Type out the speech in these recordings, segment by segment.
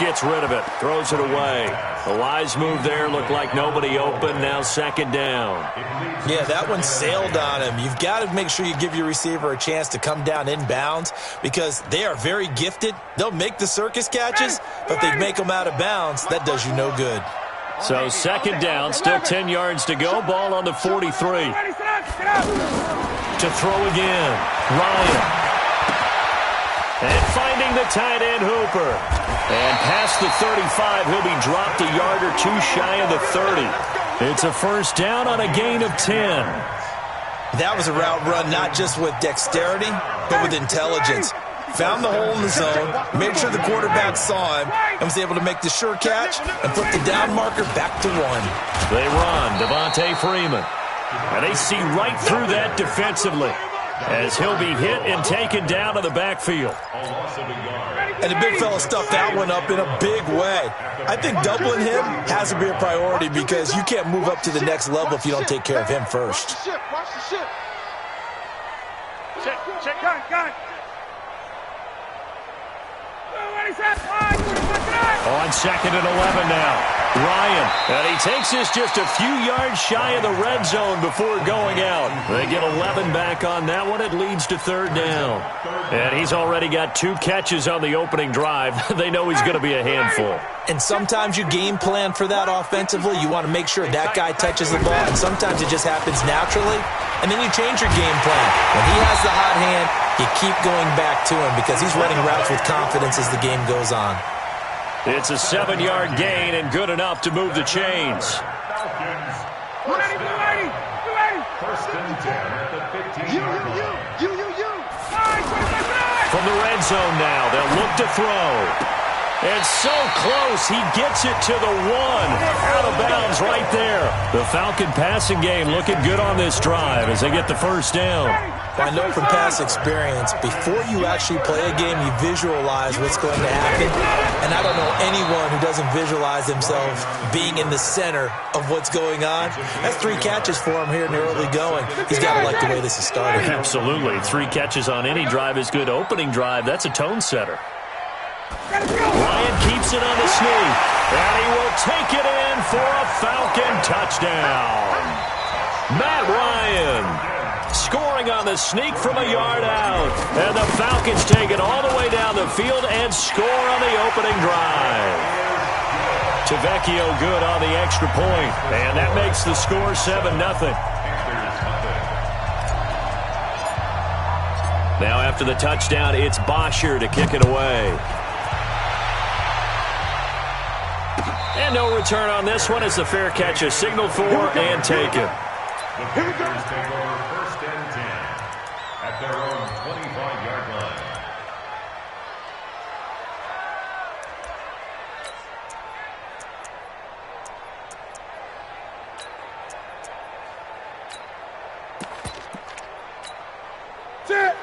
gets rid of it. Throws it away. A wise move there. Looked like nobody open. Now second down. Yeah, that one sailed on him. You've got to make sure you give your receiver a chance to come down inbounds because they are very gifted. They'll make the circus catches, but if they make them out of bounds, that does you no good. So second down, still 10 yards to go. Ball on the 43. To throw again. Ryan. And finding the tight end, Hooper. And past the 35, he'll be dropped a yard or two shy of the 30. It's a first down on a gain of 10. That was a route run not just with dexterity, but with intelligence. Found the hole in the zone, made sure the quarterback saw him, and was able to make the sure catch and flip the down marker back to 1. They run, Devontae Freeman. And they see right through that defensively as he'll be hit and taken down to the backfield. And the big fella stuffed that one up in a big way. I think doubling him has to be a priority because you can't move up to the next level if you don't take care of him first. Watch the ship. Check, got it. On second and 11 now. Ryan, and he takes this just a few yards shy of the red zone before going out. They get 11 back on that one. It leads to third down. And he's already got 2 catches on the opening drive. They know he's going to be a handful. And sometimes you game plan for that offensively. You want to make sure that guy touches the ball, and sometimes it just happens naturally. And then you change your game plan. When he has the hot hand, you keep going back to him because he's running routes with confidence as the game goes on. It's a 7-yard gain and good enough to move the chains. Ready. First and 10 at the 15-yard line. From the red zone now, they'll look to throw. And so close, he gets it to the 1. Out of bounds right there. The Falcon passing game looking good on this drive as they get the first down. I know from past experience, before you actually play a game, you visualize what's going to happen. And I don't know anyone who doesn't visualize themselves being in the center of what's going on. That's 3 catches for him here in the early going. He's got to like the way this is started. Absolutely. 3 catches on any drive is good. Opening drive, that's a tone setter. Ryan keeps it on the sneak, and he will take it in for a Falcon touchdown. Matt Ryan scoring on the sneak from a yard out, and the Falcons take it all the way down the field and score on the opening drive. Tavecchio good on the extra point, and that makes the score 7-0. Now after the touchdown, it's Bosher to kick it away. And no return on this one as the fair catch is signaled for and taken. The Panthers take over first and 10 at their own 25-yard line.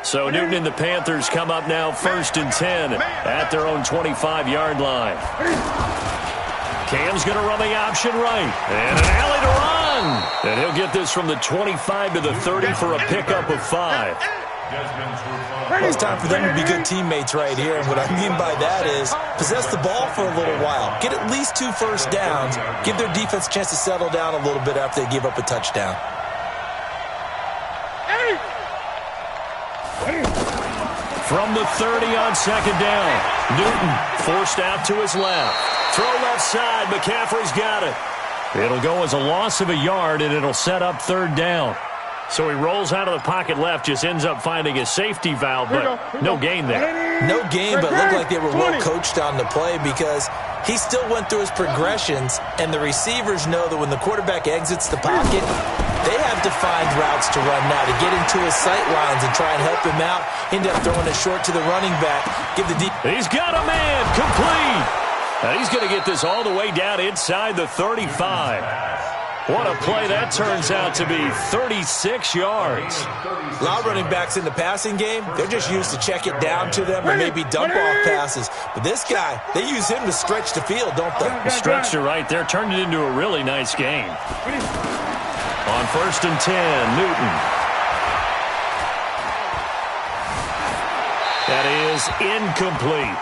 So Newton and the Panthers come up now first and 10 at their own 25-yard line. Cam's going to run the option right. And an alley to run. And he'll get this from the 25 to the 30 for a pickup of 5. It's time for them to be good teammates right here. And what I mean by that is possess the ball for a little while. Get at least 2 first downs. Give their defense a chance to settle down a little bit after they give up a touchdown. From the 30 on second down. Newton forced out to his left. Throw left side. McCaffrey's got it. It'll go as a loss of a yard, and it'll set up third down. So he rolls out of the pocket left, just ends up finding a safety valve, but no gain there. No gain, but looked like they were well coached on the play because he still went through his progressions, and the receivers know that when the quarterback exits the pocket, they have defined routes to run now to get into his sight lines and try and help him out. End up throwing it short to the running back. He's got a man complete. And he's going to get this all the way down inside the 35. What a play that turns out to be, 36 yards. A lot of running backs in the passing game, they're just used to check it down to them or maybe dump off passes. But this guy, they use him to stretch the field, don't they? Stretched it right there, turned it into a really nice game. On first and 10, Newton. That is incomplete.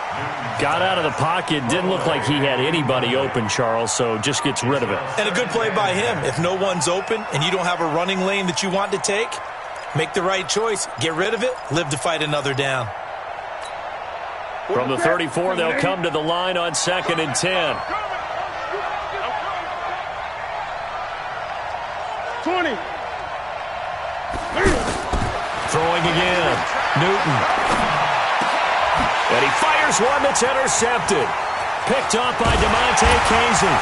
Got out of the pocket. Didn't look like he had anybody open, Charles, so just gets rid of it. And a good play by him. If no one's open and you don't have a running lane that you want to take, make the right choice. Get rid of it. Live to fight another down. From the 34, they'll come to the line on 2nd and 10. 20. Throwing again. Newton. And he fires one that's intercepted. Picked off by DeMonte Casey.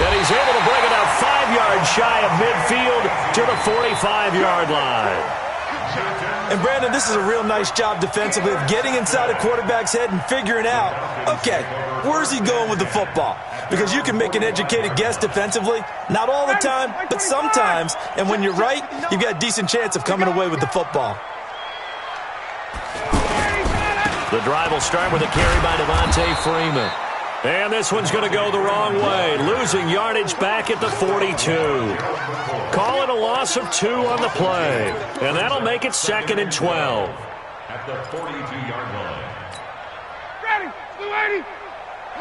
And he's able to bring it out 5 yards shy of midfield to the 45-yard line. And, Brandon, this is a real nice job defensively of getting inside a quarterback's head and figuring out, okay, where's he going with the football? Because you can make an educated guess defensively, not all the time, but sometimes. And when you're right, you've got a decent chance of coming away with the football. The drive will start with a carry by Devontae Freeman. And this one's going to go the wrong way, losing yardage back at the 42. Call it a loss of 2 on the play. And that'll make it 2nd and 12. At the 42-yard line. Ready. 280.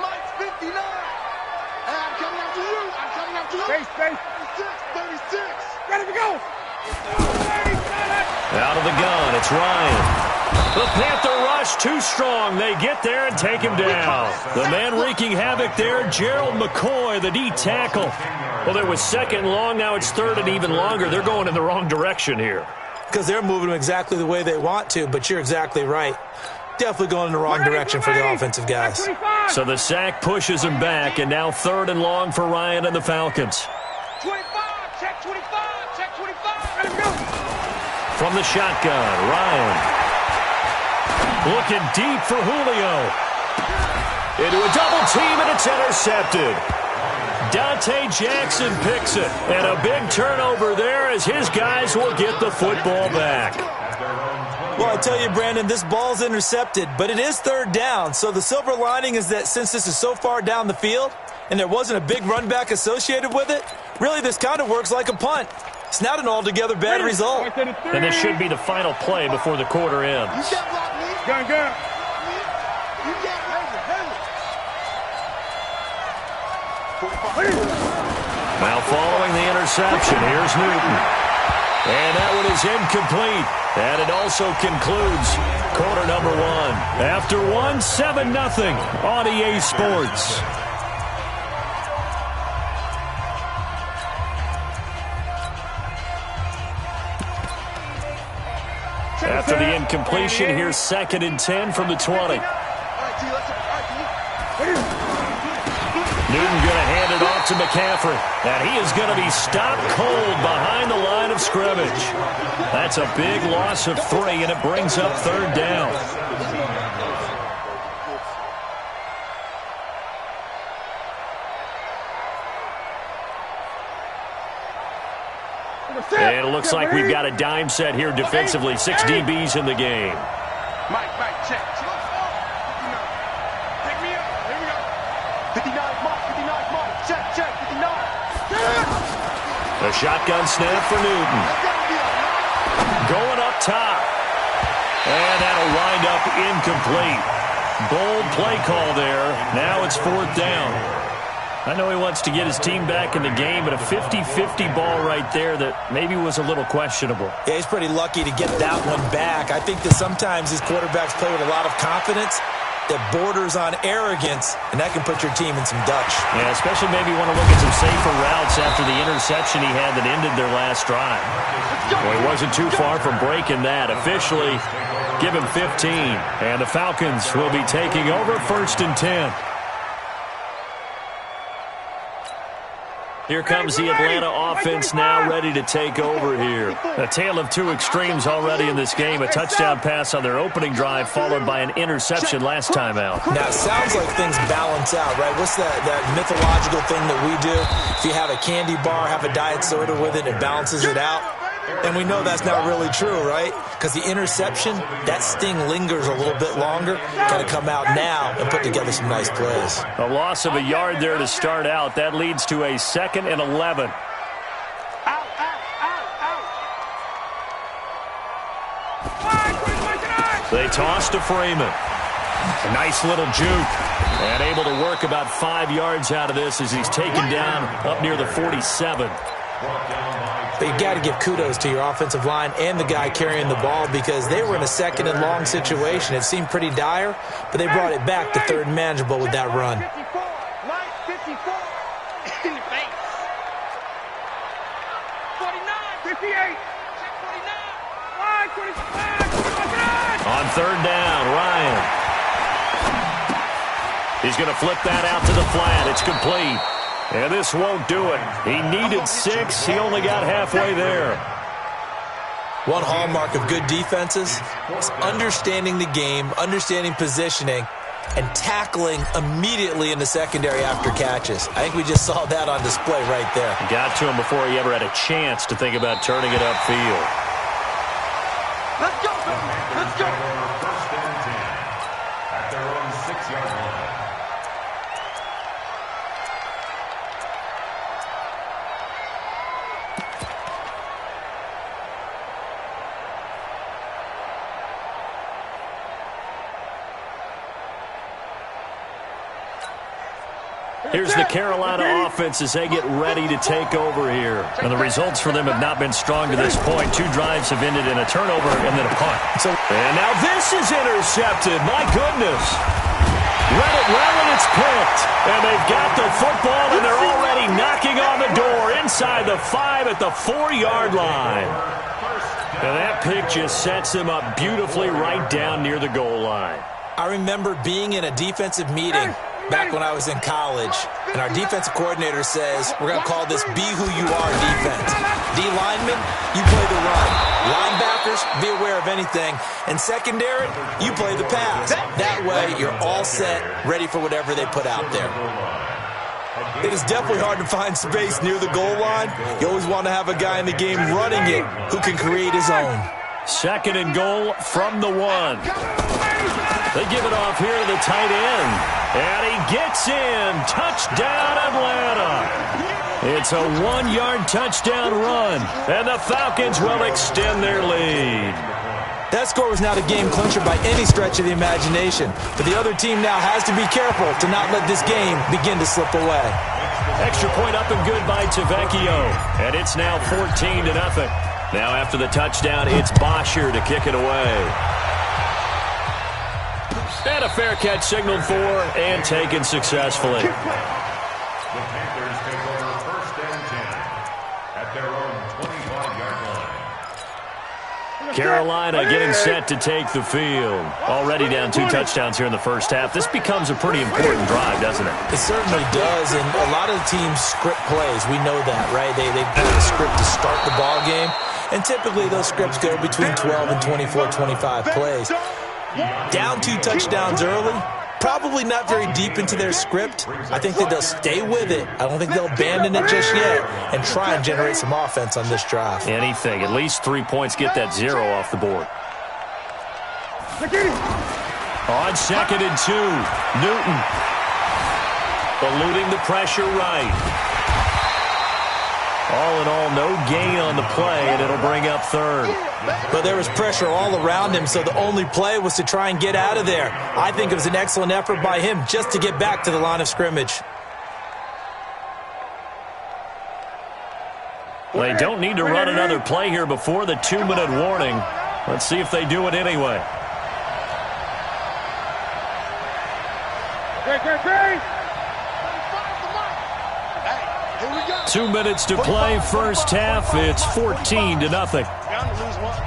Mike's 59. And I'm coming after you. I'm coming after you. Space. 36. Ready to go. 280. Out of the gun, it's Ryan. The Panther rush too strong. They get there and take him down. The man wreaking havoc there, Gerald McCoy, the D tackle. Well, there was 2nd and long. Now it's 3rd and even longer. They're going in the wrong direction here. Because they're moving exactly the way they want to, but you're exactly right. Definitely going in the wrong direction for the offensive guys. So the sack pushes him back, and now 3rd and long for Ryan and the Falcons. 25. Check 25. Check 25. Ready to go. From the shotgun, Ryan. Looking deep for Julio. Into a double team, and it's intercepted. Dante Jackson picks it. And a big turnover there as his guys will get the football back. Well, I tell you, Brandon, this ball's intercepted, but it is 3rd down. So the silver lining is that since this is so far down the field and there wasn't a big run back associated with it, really this kind of works like a punt. It's not an altogether bad result. And this should be the final play before the quarter ends. Gun. Now following the interception, here's Newton. And that one is incomplete. And it also concludes quarter number 1. After 7-0 on EA Sports. After the incompletion, here's 2nd and 10 from the 20. Newton going to hand it off to McCaffrey. And he is going to be stopped cold behind the line of scrimmage. That's a big loss of 3, and it brings up 3rd down. And it looks like we've got a dime set here defensively. 6 DBs in the game. Mike, check. Pick me up. Here we go. 59, Mike. Check. 59. A shotgun snap for Newton. Going up top. And that'll wind up incomplete. Bold play call there. Now it's 4th down. I know he wants to get his team back in the game, but a 50-50 ball right there that maybe was a little questionable. Yeah, he's pretty lucky to get that one back. I think that sometimes these quarterbacks play with a lot of confidence that borders on arrogance, and that can put your team in some Dutch. Yeah, especially maybe want to look at some safer routes after the interception he had that ended their last drive. Well, he wasn't too far from breaking that. Officially, give him 15, and the Falcons will be taking over 1st and 10. Here comes the Atlanta offense now ready to take over here. A tale of 2 extremes already in this game. A touchdown pass on their opening drive followed by an interception last time out. Now, it sounds like things balance out, right? What's that mythological thing that we do? If you have a candy bar, have a diet soda with it, it balances it out. And we know that's not really true, right? Because the interception, that sting lingers a little bit longer. Got to come out now and put together some nice plays. A loss of a yard there to start out. That leads to a 2nd and 11. They toss to Freeman. A nice little juke. And able to work about 5 yards out of this as he's taken down up near the 47. But you got to give kudos to your offensive line and the guy carrying the ball because they were in a second and long situation. It seemed pretty dire, but they brought it back to third and manageable with that run. 54. In the face. 49. 58. Check 49. 25. On third down, Ryan. He's going to flip that out to the flat. It's complete. And this won't do it. He needed 6. He only got halfway there. One hallmark of good defenses is understanding the game, understanding positioning, and tackling immediately in the secondary after catches. I think we just saw that on display right there. Got to him before he ever had a chance to think about turning it upfield. Let's go, baby. Let's go. First and 10 at their own 6-yard line. Here's the Carolina offense as they get ready to take over here. And the results for them have not been strong to this point. 2 drives have ended in a turnover and then a punt. And now this is intercepted. My goodness. Read it well and it's picked. And they've got the football and they're already knocking on the door inside the 5 at the 4-yard line. And that pick just sets them up beautifully right down near the goal line. I remember being in a defensive meeting back when I was in college, and our defensive coordinator says, we're going to call this Be Who You Are defense. D linemen, you play the run. Linebackers, be aware of anything. And secondary, you play the pass. That way, you're all set, ready for whatever they put out there. It is definitely hard to find space near the goal line. You always want to have a guy in the game running it who can create his own. Second and goal from the 1. They give it off here to the tight end. And he gets in. Touchdown, Atlanta. It's a 1-yard touchdown run. And the Falcons will extend their lead. That score was not a game clincher by any stretch of the imagination. But the other team now has to be careful to not let this game begin to slip away. Extra point up and good by Tavecchio. And it's now 14-0. Now after the touchdown, it's Bosher to kick it away. And a fair catch signaled for and taken successfully. The Panthers take over first and 10 at their own 25-yard line. Carolina getting set to take the field. Already down 2 touchdowns here in the first half. This becomes a pretty important drive, doesn't it? It certainly does, and a lot of the teams script plays. We know that, right? They've got a script to start the ball game, and typically those scripts go between 12 and 24, 25 plays. Down 2 touchdowns early, probably not very deep into their script. I think that they'll stay with it. I don't think they'll abandon it just yet and try and generate some offense on this drive. Anything. At least 3 points. Get that 0 off the board. On second and 2, Newton. Eluding the pressure right. All in all, no gain on the play, and it'll bring up third. But there was pressure all around him, so the only play was to try and get out of there. I think it was an excellent effort by him just to get back to the line of scrimmage. They don't need to run another play here before the 2-minute warning. Let's see if they do it anyway. Great. 2 minutes to play, first half. It's 14-0. Bound to lose one.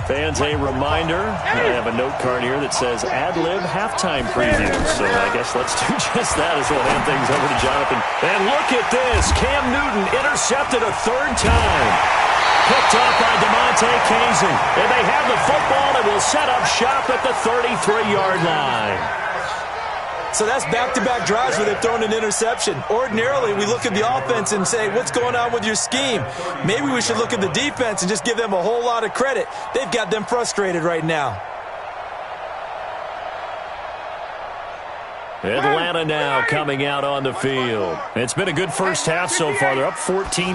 Fans, a reminder, I have a note card here that says ad-lib halftime preview. So I guess let's do just that as we'll hand things over to Jonathan. And look at this. Cam Newton intercepted a 3rd time. Picked off by DeMonte Kazin. And they have the football and will set up shop at the 33-yard line. So that's back-to-back drives where they've thrown an interception. Ordinarily, we look at the offense and say, what's going on with your scheme? Maybe we should look at the defense and just give them a whole lot of credit. They've got them frustrated right now. Atlanta now coming out on the field. It's been a good first half so far. They're up 14-0.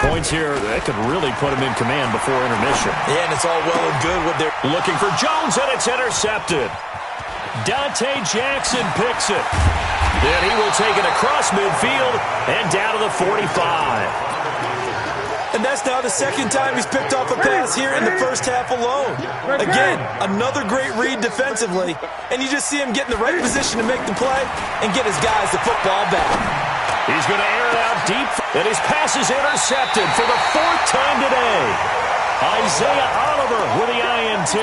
Points here, that could really put them in command before intermission. Yeah, and it's all well and good with their... Looking for Jones, and it's intercepted. Dante Jackson picks it. Then he will take it across midfield and down to the 45. And that's now the second time he's picked off a pass here in the first half alone. Again, another great read defensively, and you just see him get in the right position to make the play and get his guys the football back. He's going to air it out deep, and his pass is intercepted for the fourth time today. Isaiah Oliver with the INT.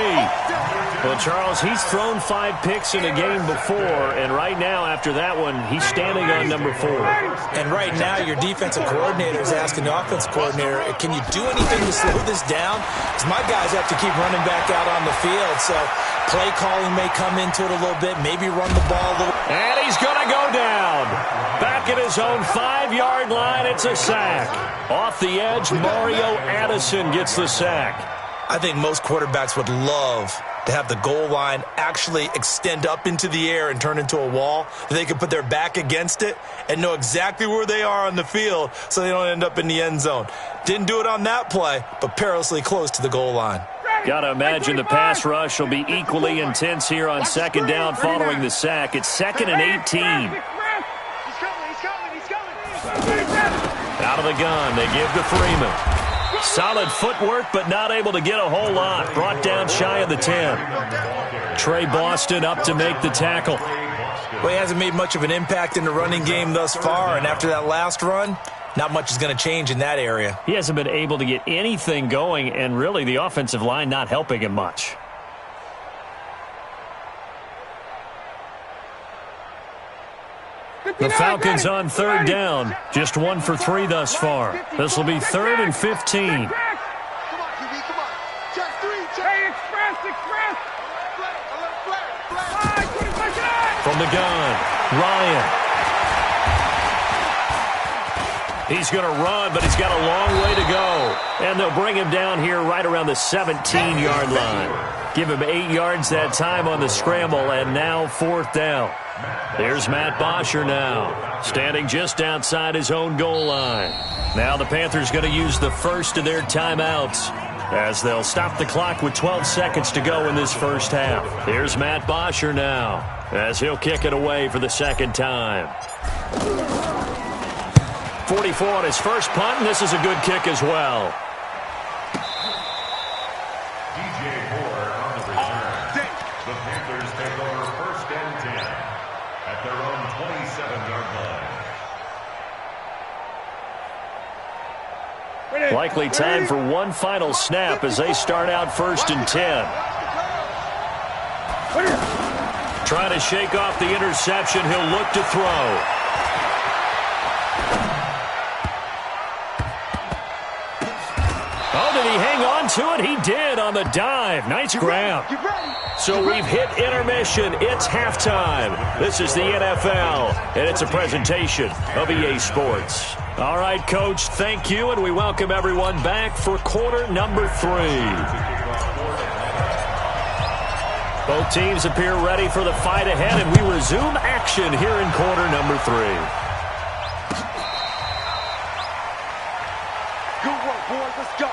Well, Charles, he's thrown 5 picks in a game before, and right now, after that one, he's standing on number 4. And right now, your defensive coordinator is asking the offensive coordinator, can you do anything to slow this down? Because my guys have to keep running back out on the field, so play calling may come into it a little bit, maybe run the ball a little. And he's going to go down. Back at his own 5-yard line, it's a sack. Off the edge, Mario Addison gets the sack. I think most quarterbacks would love to have the goal line actually extend up into the air and turn into a wall. They can put their back against it and know exactly where they are on the field so they don't end up in the end zone. Didn't do it on that play, but perilously close to the goal line. Got to imagine the pass rush will be equally intense here on second down following the sack. It's 2nd and 18. He's coming. Out of the gun, they give to Freeman. Solid footwork, but not able to get a whole lot. Brought down shy of the 10. Trey Boston up to make the tackle. Well, he hasn't made much of an impact in the running game thus far, and after that last run, not much is going to change in that area. He hasn't been able to get anything going, and really the offensive line not helping him much. The Falcons on 3rd down. Just 1 for 3 thus far. This will be 3rd and 15. Come on, QB, come on. Check 3, check. Hey, express. From the gun, Ryan. He's going to run, but he's got a long way to go. And they'll bring him down here right around the 17-yard line. Give him 8 yards that time on the scramble, and now 4th down. There's Matt Bosher now, standing just outside his own goal line. Now the Panthers going to use the first of their timeouts as they'll stop the clock with 12 seconds to go in this first half. Here's Matt Bosher now as he'll kick it away for the second time. 44 on his first punt, and this is a good kick as well. The Panthers take over 1st and 10 at their own 27-yard line. Likely time for one final snap as they start out 1st and 10. Trying to shake off the interception. He'll look to throw. Oh, did he hang on to it? He did on the dive. Nice grab. So we've hit intermission. It's halftime. This is the NFL, and it's a presentation of EA Sports. All right, Coach, thank you, and we welcome everyone back for quarter number 3. Both teams appear ready for the fight ahead, and we resume action here in quarter number 3. Good work, boys. Let's go.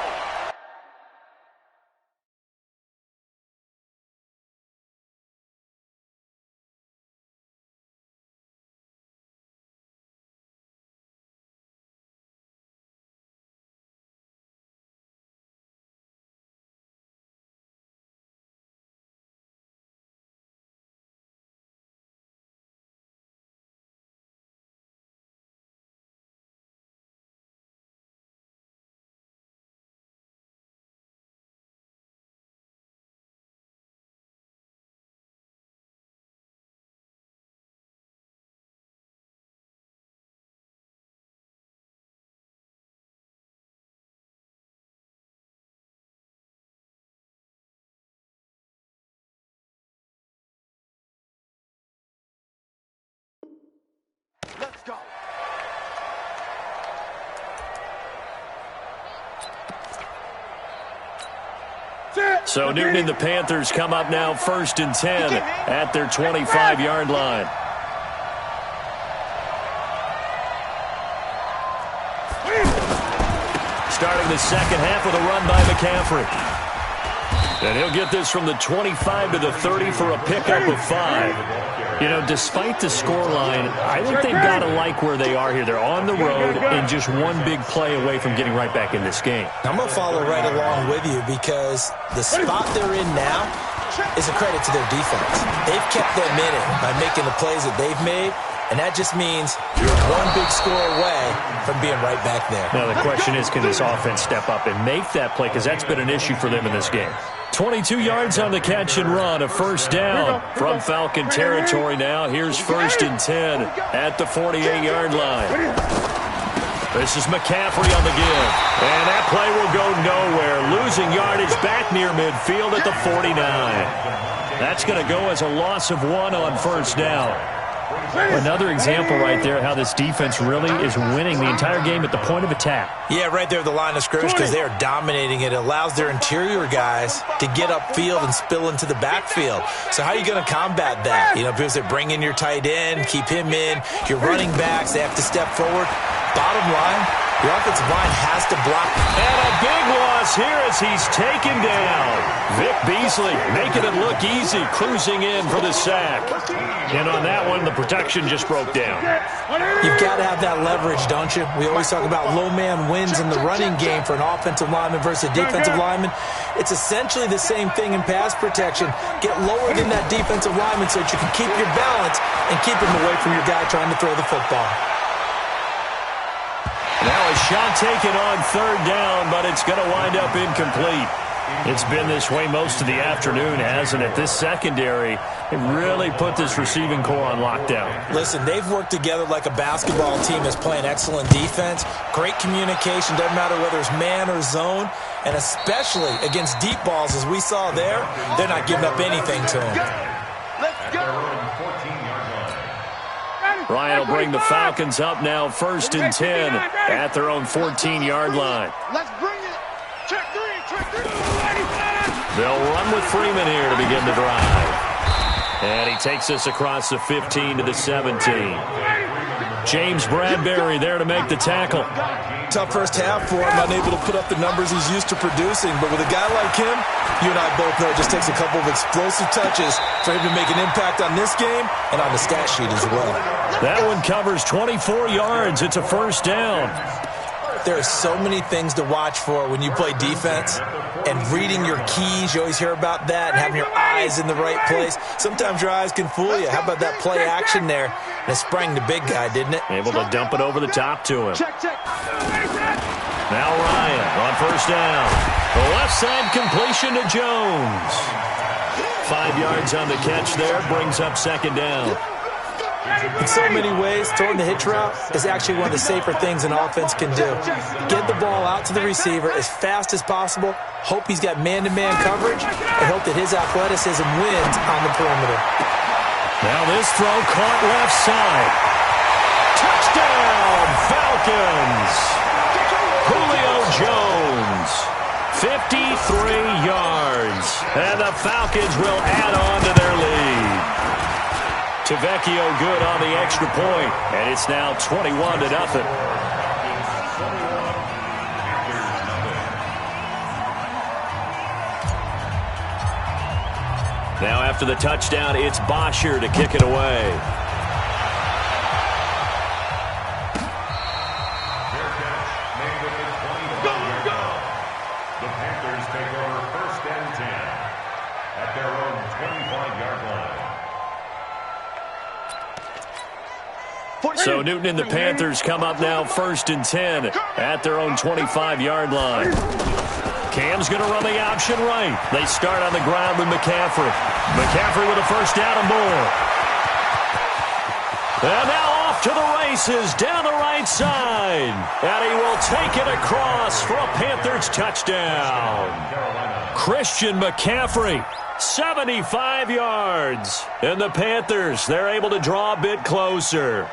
So Newton and the Panthers come up now 1st and 10 at their 25-yard line. Starting the second half with a run by McCaffrey. And he'll get this from the 25 to the 30 for a pickup of 5. You know, despite the scoreline, I think they've got to like where they are here. They're on the road and just one big play away from getting right back in this game. I'm going to follow right along with you because the spot they're in now is a credit to their defense. They've kept them in it by making the plays that they've made, and that just means you're one big score away from being right back there. Now, the question is, can this offense step up and make that play? Because that's been an issue for them in this game. 22 yards on the catch and run, a first down from Falcon territory now. Here's 1st and 10 at the 48-yard line. This is McCaffrey on the give. And that play will go nowhere. Losing yardage back near midfield at the 49. That's going to go as a loss of 1 on first down. Another example right there how this defense really is winning the entire game at the point of attack. Yeah, right there at the line of scrimmage because they are dominating it. It allows their interior guys to get upfield and spill into the backfield. So how are you going to combat that? You know, because they bring in your tight end, keep him in. Your running backs, they have to step forward. Bottom line, your offensive line has to block. And a big loss here as he's taken down. Vic Beasley making it look easy, cruising in for the sack. And on that one, the protection just broke down. You've got to have that leverage, don't you? We always talk about low man wins in the running game for an offensive lineman versus a defensive lineman. It's essentially the same thing in pass protection. Get lower than that defensive lineman so that you can keep your balance and keep him away from your guy trying to throw the football. Now a shot taken on 3rd down, but it's going to wind up incomplete. It's been this way most of the afternoon, hasn't it? This secondary, it really put this receiving core on lockdown. Listen, they've worked together like a basketball team that's playing excellent defense. Great communication, doesn't matter whether it's man or zone. And especially against deep balls, as we saw there, they're not giving up anything to them. Let's go. Ryan will bring the Falcons up now 1st and 10 at their own 14-yard line. Let's bring it. Check 3. They'll run with Freeman here to begin the drive. And he takes us across the 15 to the 17. James Bradbury there to make the tackle. Tough first half for him, unable to put up the numbers he's used to producing. But with a guy like him, you and I both know it just takes a couple of explosive touches for him to make an impact on this game and on the stat sheet as well. That one covers 24 yards. It's a first down. There are so many things to watch for when you play defense. And reading your keys, you always hear about that, and having your eyes in the right place. Sometimes your eyes can fool you. How about that play action there? And it sprang the big guy, didn't it? Able to dump it over the top to him. Now Ryan on first down. The left side completion to Jones. 5 yards on the catch there, brings up 2nd down. In so many ways, throwing the hitch route is actually one of the safer things an offense can do. Get the ball out to the receiver as fast as possible, hope he's got man-to-man coverage, and hope that his athleticism wins on the perimeter. Now this throw caught left side. Touchdown, Falcons! Julio Jones, 53 yards. And the Falcons will add on to their lead. Tavecchio good on the extra point, and it's now 21-0. Now after the touchdown, it's Bosher to kick it away. The Panthers take over 1st and 10 at their own 25-yard line. So Newton and the Panthers come up now 1st and 10 at their own 25-yard line. Cam's going to run the option right. They start on the ground with McCaffrey. McCaffrey with a first down and more. And now off to the races down the right side. And he will take it across for a Panthers touchdown. Christian McCaffrey, 75 yards. And the Panthers, they're able to draw a bit closer.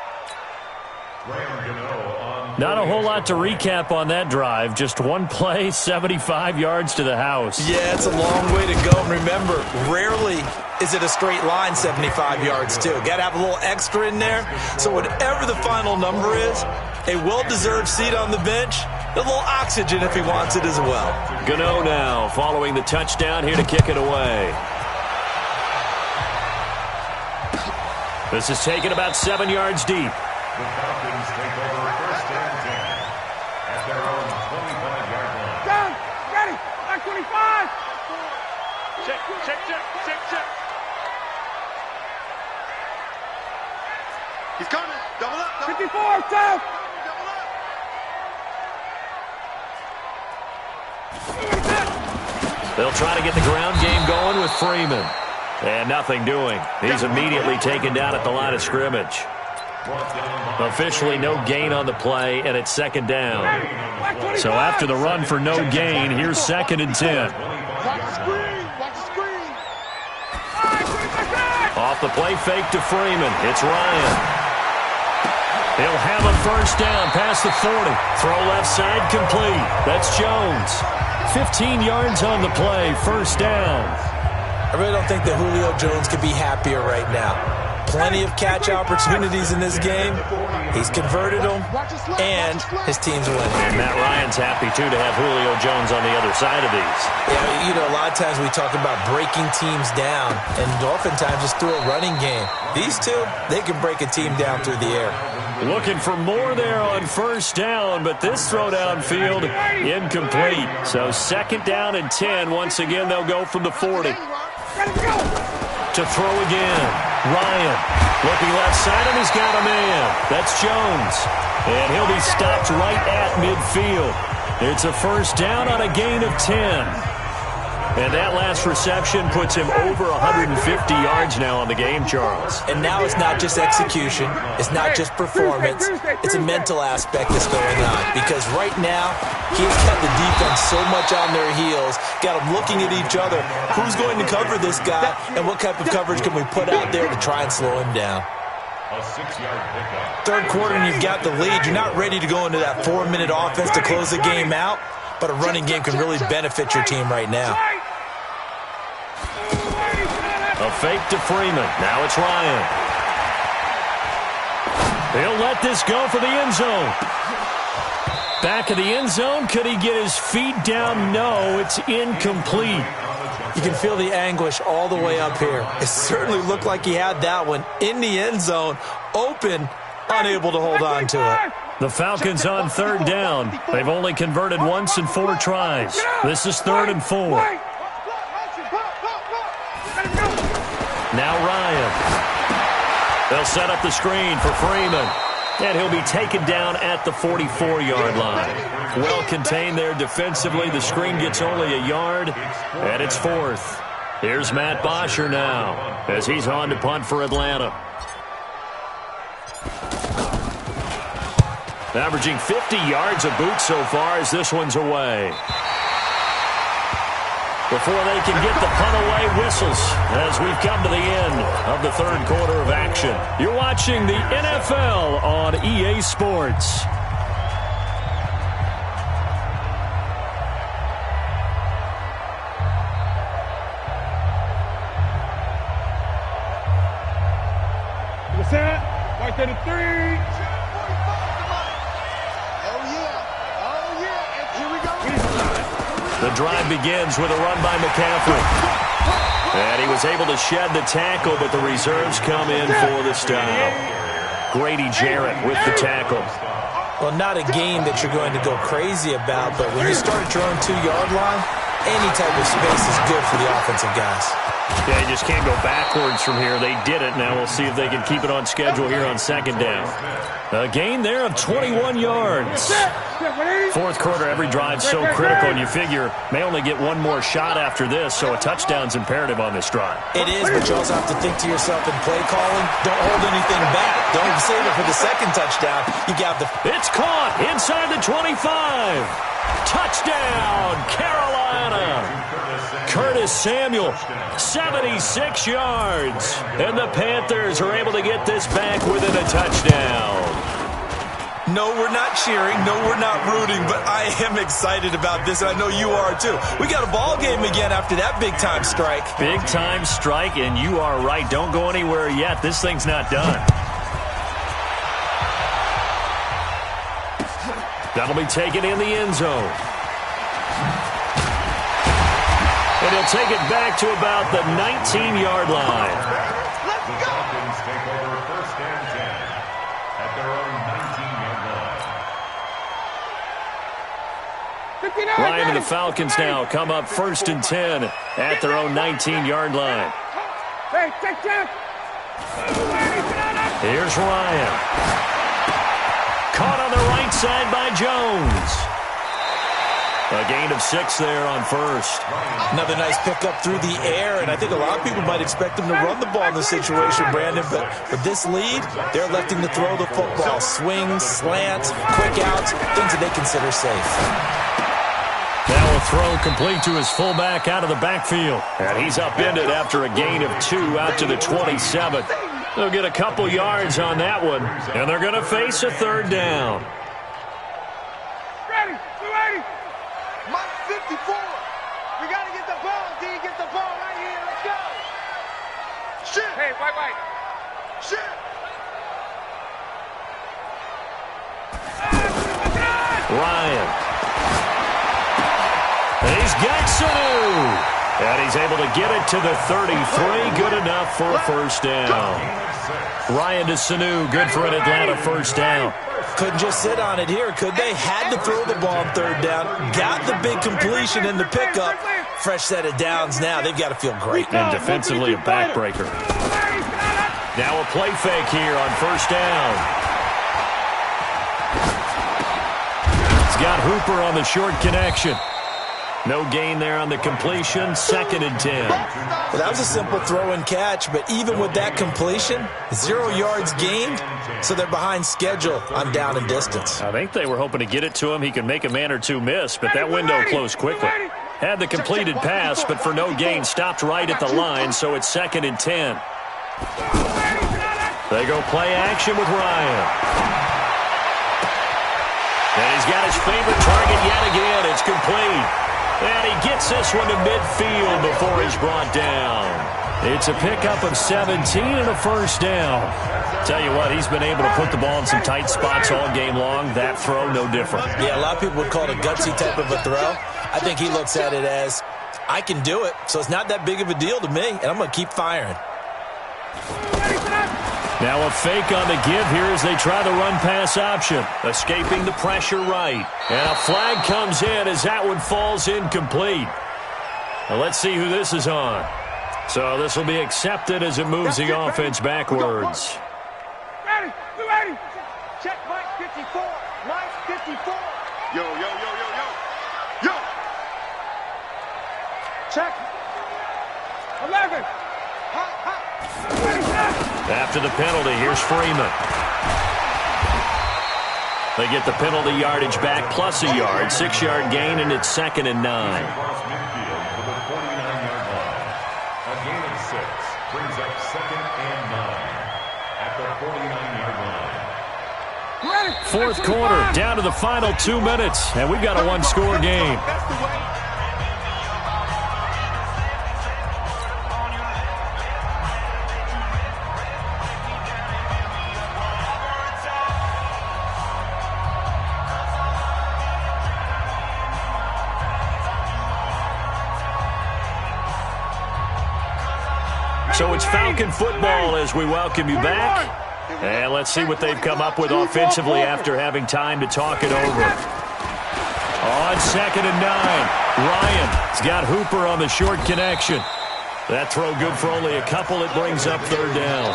Graham Gano on Not a whole lot to recap on that drive. Just one play, 75 yards to the house. Yeah, it's a long way to go. And remember, rarely is it a straight line 75 yards, too. Got to have a little extra in there. So whatever the final number is, a well-deserved seat on the bench, a little oxygen if he wants it as well. Gano now following the touchdown here to kick it away. This is taken about 7 yards deep. The Falcons take over first and 10 at their own 25-yard line. Down, ready, line 25. Check, check, check, check, check. He's coming. Double up. 54, down. Double up. They'll try to get the ground game going with Freeman. And nothing doing. He's immediately taken down at the line of scrimmage. Officially no gain on the play, and it's second down. So after the run for no gain, here's 2nd and 10. Watch the screen. Watch the screen. Off the play fake to Freeman. It's Ryan. He'll have a first down past the 40. Throw left side complete. That's Jones. 15 yards on the play. First down. I really don't think that Julio Jones could be happier right now. Plenty of catch opportunities in this game. He's converted them, and his team's winning. And Matt Ryan's happy, too, to have Julio Jones on the other side of these. Yeah, you know, a lot of times we talk about breaking teams down, and oftentimes just through a running game. These two, they can break a team down through the air. Looking for more there on first down, but this throw downfield incomplete. So 2nd down and 10. Once again, they'll go from the 40. To throw again. Ryan looking left side, and he's got a man. That's Jones. And he'll be stopped right at midfield. It's a first down on a gain of 10. And that last reception puts him over 150 yards now on the game, Charles. And now it's not just execution. It's not just performance. It's a mental aspect that's going on. Because right now, he's got the defense so much on their heels, got them looking at each other. Who's going to cover this guy, and what type of coverage can we put out there to try and slow him down? A 6-yard pickup. Third quarter, and you've got the lead. You're not ready to go into that 4-minute offense to close the game out, but a running game can really benefit your team right now. A fake to Freeman. Now it's Ryan. He'll let this go for the end zone. Back of the end zone. Could he get his feet down? No, it's incomplete. You can feel the anguish all the way up here. It certainly looked like he had that one in the end zone, open, unable to hold on to it. The Falcons on 3rd down. They've only converted once in 4 tries. This is 3rd and 4. Now Ryan. They'll set up the screen for Freeman. And he'll be taken down at the 44-yard line. Well contained there defensively. The screen gets only a yard, and it's 4th. Here's Matt Bosher now as he's on to punt for Atlanta. Averaging 50 yards a boot so far as this one's away. Before they can get the punt away, whistles as we've come to the end of the 3rd quarter of action. You're watching the NFL on EA Sports. Set, right there to 3. The drive begins with a run by McCaffrey. And he was able to shed the tackle, but the reserves come in for the stop. Grady Jarrett with the tackle. Well, not a game that you're going to go crazy about, but when you start at your own 2-yard line, any type of space is good for the offensive guys. Yeah, you just can't go backwards from here. They did it. Now we'll see if they can keep it on schedule here on 2nd down. A gain there of 21 yards. 4th quarter, every drive so critical, and you figure may only get one more shot after this, so a touchdown's imperative on this drive. It is, but you also have to think to yourself in play calling, don't hold anything back. Don't save it for the 2nd touchdown. You got the... It's caught inside the 25. Touchdown, Carolina. Curtis Samuel, 76 yards. And the Panthers are able to get this back within a touchdown. No, we're not cheering. No, we're not rooting, but I am excited about this, and I know you are too. We got a ball game again after that big-time strike. Big-time strike, and you are right. Don't go anywhere yet. This thing's not done. That'll be taken in the end zone. And he'll take it back to about the 19-yard line. The Falcons take over first and 10 at their own 19-yard line. Ryan and the Falcons now come up first and 10 at their own 19-yard line. Hey, check. Here's Ryan. Caught on the right side by Jones. A gain of 6 there on first. Another nice pickup through the air, and I think a lot of people might expect them to run the ball in this situation, Brandon, but with this lead, they're electing to throw the football. Swings, slants, quick outs, things that they consider safe. Now a throw complete to his fullback out of the backfield. And he's upended after a gain of 2 out to the 27. They'll get a couple yards on that one, and they're going to face a third down. Ready, we ready. Mike 54. We got to get the ball, D. Get the ball right here. Let's go. Shit. Hey, white. Shit. Ryan. He's got Sanu. And he's able to get it to the 33. Good enough for a first down. Ryan to Sanu. Good for an Atlanta first down. Couldn't just sit on it here, could they? Had to throw the ball on third down. Got the big completion in the pickup. Fresh set of downs now. They've got to feel great. And defensively a backbreaker. Now a play fake here on first down. He's got Hooper on the short connection. No gain there on the completion. 2nd and 10. Well, that was a simple throw and catch, but even with that completion, 0 yards gained, so they're behind schedule on down and distance. I think they were hoping to get it to him. He could make a man or two miss, but that window closed quickly. Had the completed pass, but for no gain, stopped right at the line, so it's 2nd and 10. They go play action with Ryan. And he's got his favorite target yet again. It's complete. And he gets this one to midfield before he's brought down. It's a pickup of 17 and a first down. Tell you what, he's been able to put the ball in some tight spots all game long. That throw, no different. Yeah, a lot of people would call it a gutsy type of a throw. I think he looks at it as, I can do it, so it's not that big of a deal to me, and I'm going to keep firing. Now a fake on the give here as they try the run-pass option. Escaping the pressure right. And a flag comes in as that one falls incomplete. Now let's see who this is on. So this will be accepted as it moves the offense backwards. Ready, we ready. Check Mike 54. Mike 54. Yo. Check. 11. After the penalty, here's Freeman. They get the penalty yardage back plus a yard. 6-yard gain, and it's 2nd and 9. Across midfield to the 49-yard line. A gain of 6 brings up 2nd and 9 at the 49-yard line. Fourth quarter, down to the final 2 minutes, and we've got a one-score game. So it's Falcon football as we welcome you back. And let's see what they've come up with offensively after having time to talk it over. On 2nd and 9, Ryan's got Hooper on the short connection. That throw good for only a couple. It brings up third down.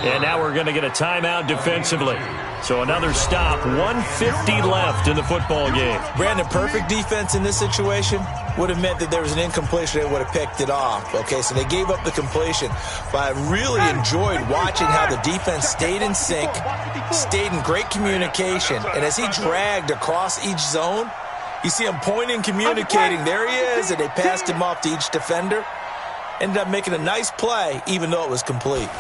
And now we're going to get a timeout defensively. So another stop. 1:50 left in the football game. Brandon, perfect defense in this situation would have meant that there was an incompletion. They would have picked it off. Okay, so they gave up the completion. But I really enjoyed watching how the defense stayed in sync, stayed in great communication. And as he dragged across each zone, you see him pointing, communicating. There he is, and they passed him off to each defender. Ended up making a nice play, even though it was complete.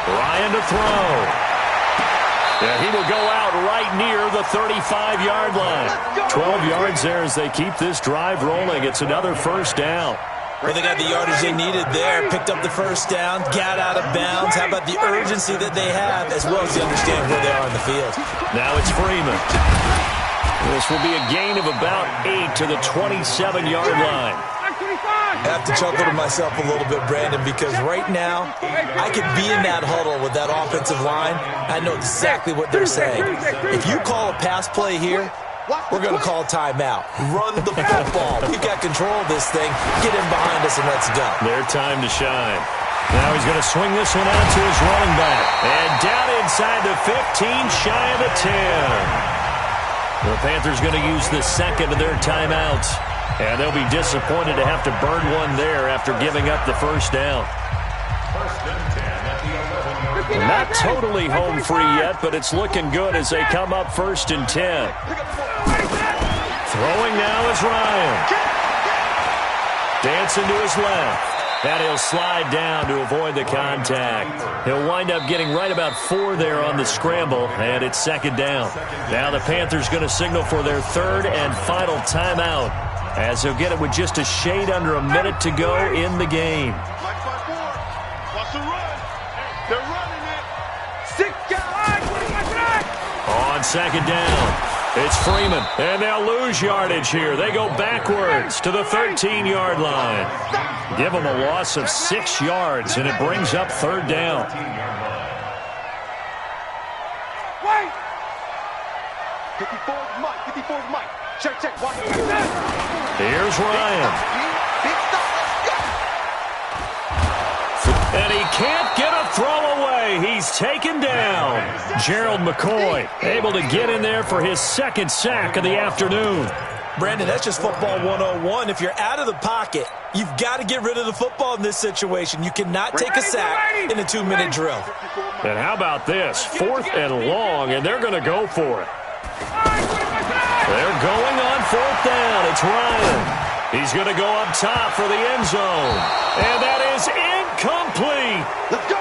Ryan to throw. Yeah, he will go out right near the 35-yard line. 12 yards there as they keep this drive rolling. It's another first down. Well, they got the yardage they needed there, picked up the first down, got out of bounds. How about the urgency that they have, as well as they understand where they are on the field? Now it's Freeman. This will be a gain of about 8 to the 27-yard line. I have to chuckle to myself a little bit, Brandon, because right now I could be in that huddle with that offensive line. I know exactly what they're saying. If you call a pass play here, we're going to call timeout. Run the football. We've got control of this thing. Get in behind us and let's go. Their time to shine. Now he's going to swing this one out to his running back. And down inside the 15, shy of the 10. The Panthers going to use the second of their timeouts. And they'll be disappointed to have to burn one there after giving up the first down. First and 10 at the 11-yard line. Not totally home free yet, but it's looking good as they come up first and 10. Throwing now is Ryan. Dancing to his left. And he'll slide down to avoid the contact. He'll wind up getting right about 4 there on the scramble, and it's second down. Now the Panthers going to signal for their third and final timeout, as they'll get it with just a shade under a minute to go in the game. Watch the run. They're running it. 6 guys. On second down, it's Freeman, and they'll lose yardage here. They go backwards to the 13-yard line. Give them a loss of 6 yards, and it brings up third down. Wait. 54's Mike. 54's Mike. Check. Watch it. Here's Ryan. Big stop. And he can't get a throw away. He's taken down. Gerald McCoy able to get in there for his second sack of the afternoon. Brandon, that's just football 101. If you're out of the pocket, you've got to get rid of the football in this situation. You cannot take a sack in a 2-minute drill. And how about this? 4th and long, and they're going to go for it. They're going on 4th down. It's Ryan. He's going to go up top for the end zone. And that is incomplete. Let's go.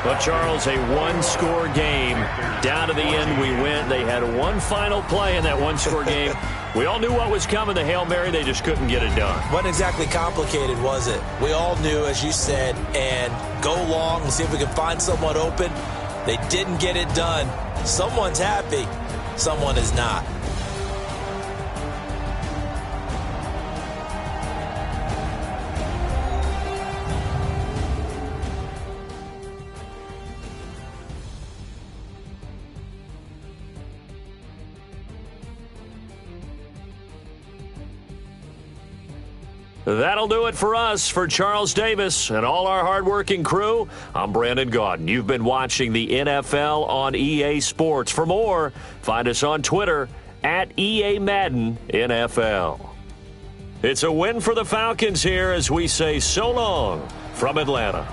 But, Charles, a one-score game. Down to the end we went. They had one final play in that one-score game. We all knew what was coming, the Hail Mary. They just couldn't get it done. Wasn't exactly complicated, was it? We all knew, as you said, and go long and see if we can find someone open. They didn't get it done. Someone's happy. Someone is not. That'll do it for us. For Charles Davis and all our hardworking crew, I'm Brandon Gaudin. You've been watching the NFL on EA Sports. For more, find us on Twitter at EA Madden NFL. It's a win for the Falcons here as we say so long from Atlanta.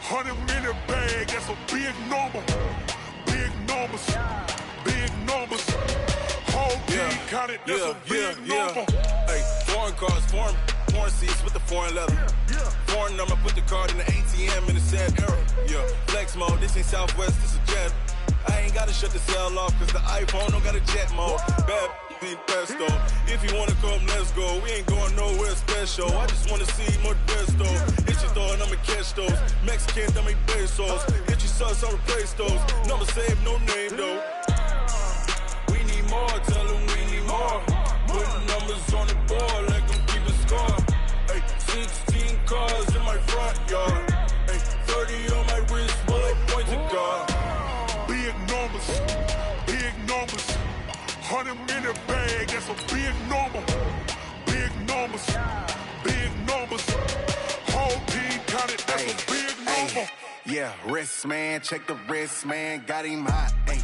100-minute bag, that's a big number. Big numbers, big numbers. Whole team counted, that's a big number. Hey, foreign cars, foreign seats with the foreign leather. Foreign number, put the card in the ATM in the sad era. Yeah, flex mode, this ain't Southwest, this is Jet. I ain't gotta shut the cell off, cause the iPhone don't got a jet mode. Bad be pesto. If you wanna come, let's go. We ain't going nowhere special. I just wanna see more pesto. Hit your thought, I'ma catch those. Mexican, that make pesos. Hit your sus, I'll replace those. Number saved, no name though. We need more, tell them we need more. Putting numbers on the board like I'm keeping score. Hey, 16 cars in my front yard. Hey, 30 on my wrist, while I point to God. Big numbers, big numbers. 100-minute bag, that's a big number. Big numbers, big numbers. Whole team counted, that's a big number. Yeah, wrist man, check the wrist man, got him hot. Ay,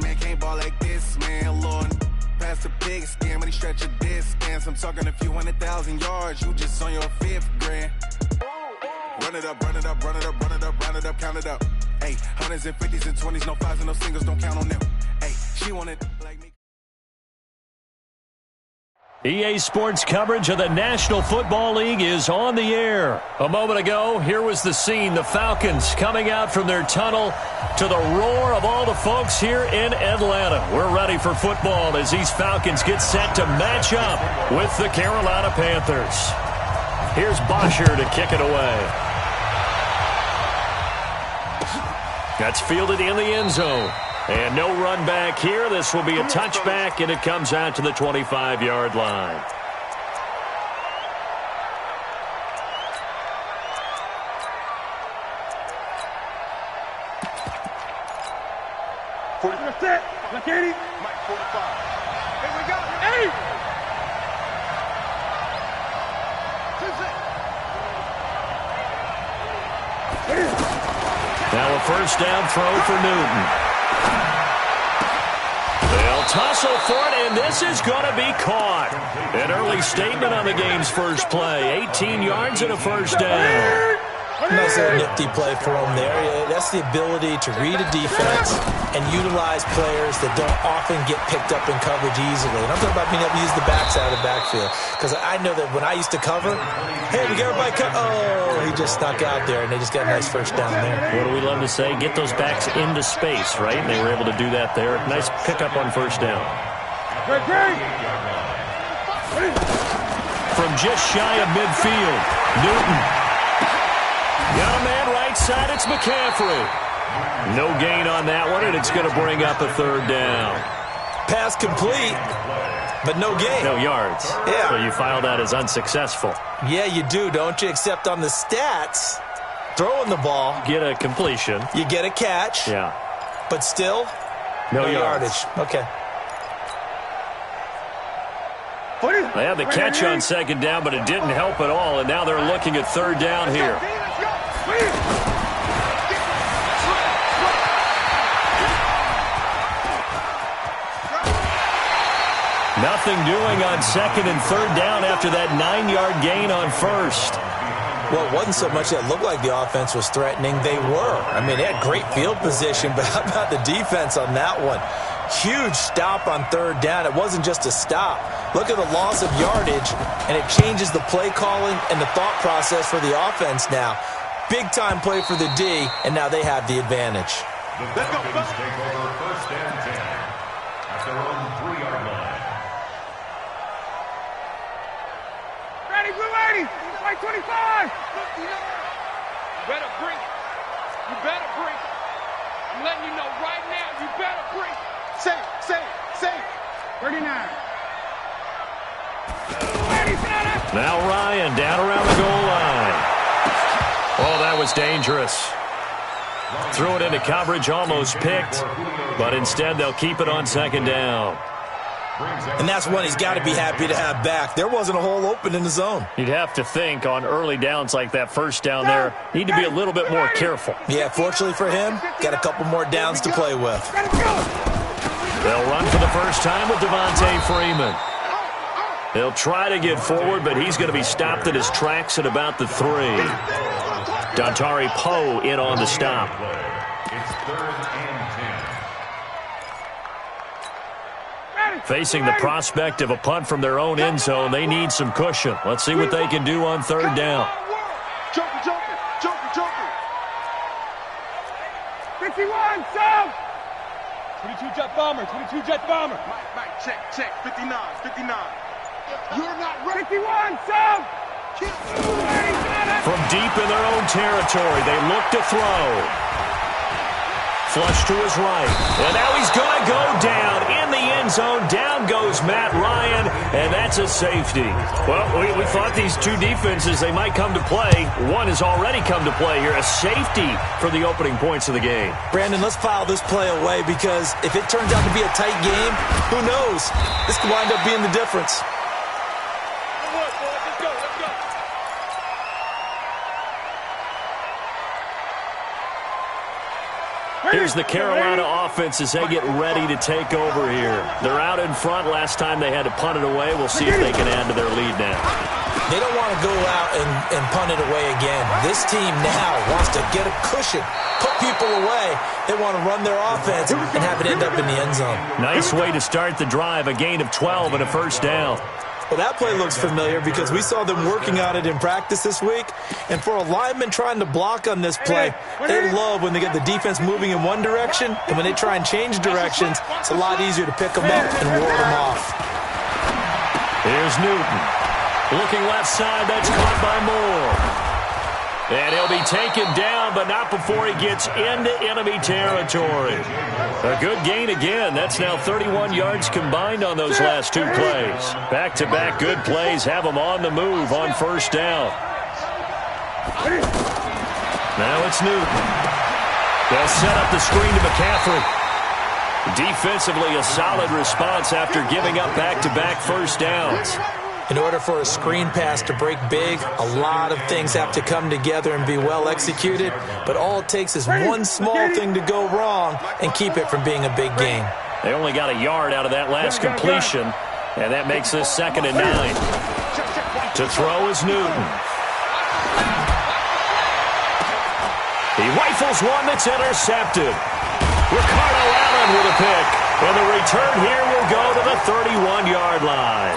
man can't ball like this, man. Lord, past the pig skin, when he stretch a distance. I'm talking a few 100,000 yards, you just on your 5th grand. Run it up, run it up, run it up, run it up, run it up, count it up. Ay, 100s and 50s and 20s, no 5s and no singles, don't count on them. Ay, she wanted like me. EA Sports coverage of the National Football League is on the air. A moment ago, here was the scene. The Falcons coming out from their tunnel to the roar of all the folks here in Atlanta. We're ready for football as these Falcons get set to match up with the Carolina Panthers. Here's Bosher to kick it away. That's fielded in the end zone. And no run back here. This will be a touchback, and it comes out to the 25-yard line. That's it. Look, 80. Mike 45. Here we go. 80. Now a first down throw for Newton. They'll tussle for it, and this is going to be caught. An early statement on the game's first play. 18 yards and a first down. Nice little nifty play for him there. That's the ability to read a defense and utilize players that don't often get picked up in coverage easily. And I'm talking about being able to use the backside of the backfield. Because I know that when I used to cover, hey, we got everybody oh, he just stuck out there, and they just got a nice first down there. What do we love to say? Get those backs into space, right? And they were able to do that there. Nice pickup on first down. From just shy of midfield, Newton. Got a man right side, it's McCaffrey. No gain on that one, and it's going to bring up a third down. Pass complete, but no gain. No yards. Yeah. So you file that as unsuccessful. Yeah, you do, don't you? Except on the stats, throwing the ball. Get a completion. You get a catch. Yeah. But still, no yardage. Okay. They had the catch on second down, but it didn't help at all, and now they're looking at third down here. Nothing doing on second and third down after that 9-yard gain on first. Well, it wasn't so much that it looked like the offense was threatening. They were. I mean, they had great field position, but how about the defense on that one? Huge stop on third down. It wasn't just a stop. Look at the loss of yardage, and it changes the play calling and the thought process for the offense now. Big-time play for the D, and now they have the advantage. The Falcons take over first and 10 at their own 3-yard line. Ready, blue 80. Like 25. You better bring it. You better bring it. I'm letting you know right now, you better bring it. Say it. 39. Now Ryan down around the goal line. Oh, that was dangerous. Threw it into coverage, almost picked, but instead they'll keep it on second down. And that's one he's got to be happy to have back. There wasn't a hole open in the zone. You'd have to think on early downs like that first down there, need to be a little bit more careful. Yeah, fortunately for him, got a couple more downs to play with. They'll run for the first time with Devontae Freeman. He'll try to get forward, but he's going to be stopped at his tracks at about the 3. Dontari Poe in on the stop. It's 3rd and 10. Facing the prospect of a punt from their own end zone, they need some cushion. Let's see what they can do on 3rd down. Joker, Joker, Joker, Joker. 51, sub. 22 jet bomber, 22 jet bomber. Mike, check, 59, 59. You're not ready. 51, sub. From deep in their own territory, they look to throw. Flush to his right. And now he's going to go down in the end zone. Down goes Matt Ryan, and that's a safety. Well, we thought these two defenses, they might come to play. One has already come to play here, a safety for the opening points of the game. Brandon, let's file this play away because if it turns out to be a tight game, who knows? This could wind up being the difference. Here's the Carolina offense as they get ready to take over here. They're out in front. Last time they had to punt it away. We'll see if they can add to their lead now. They don't want to go out and punt it away again. This team now wants to get a cushion, put people away. They want to run their offense and have it end up in the end zone. Nice way to start the drive. A gain of 12 and a first down. Well, that play looks familiar because we saw them working on it in practice this week. And for a lineman trying to block on this play, they love when they get the defense moving in one direction. And when they try and change directions, it's a lot easier to pick them up and ward them off. Here's Newton. Looking left side, that's caught by Moore. And he'll be taken down, but not before he gets into enemy territory. A good gain again. That's now 31 yards combined on those last two plays. Back-to-back good plays have them on the move on first down. Now it's Newton. They'll set up the screen to McCaffrey. Defensively, a solid response after giving up back-to-back first downs. In order for a screen pass to break big, a lot of things have to come together and be well executed, but all it takes is one small thing to go wrong and keep it from being a big gain. They only got a yard out of that last completion, and that makes this 2nd and 9. To throw is Newton. He rifles one that's intercepted. Ricardo Allen with a pick, and the return here will go to the 31-yard line.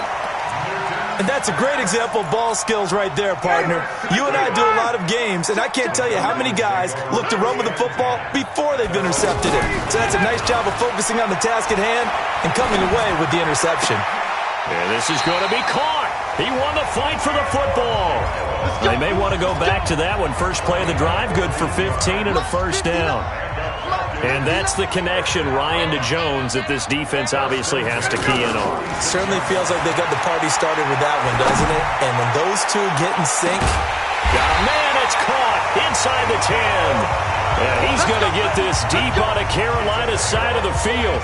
And that's a great example of ball skills right there, partner. You and I do a lot of games, and I can't tell you how many guys look to run with the football before they've intercepted it. So that's a nice job of focusing on the task at hand and coming away with the interception. And this is going to be caught. He won the fight for the football. They may want to go back to that one. First play of the drive, good for 15 and a first down. And that's the connection, Ryan to Jones, that this defense obviously has to key in on. Certainly feels like they got the party started with that one, doesn't it? And when those two get in sync. Got a man, it's caught inside the 10. And he's going to get this deep on a Carolina side of the field.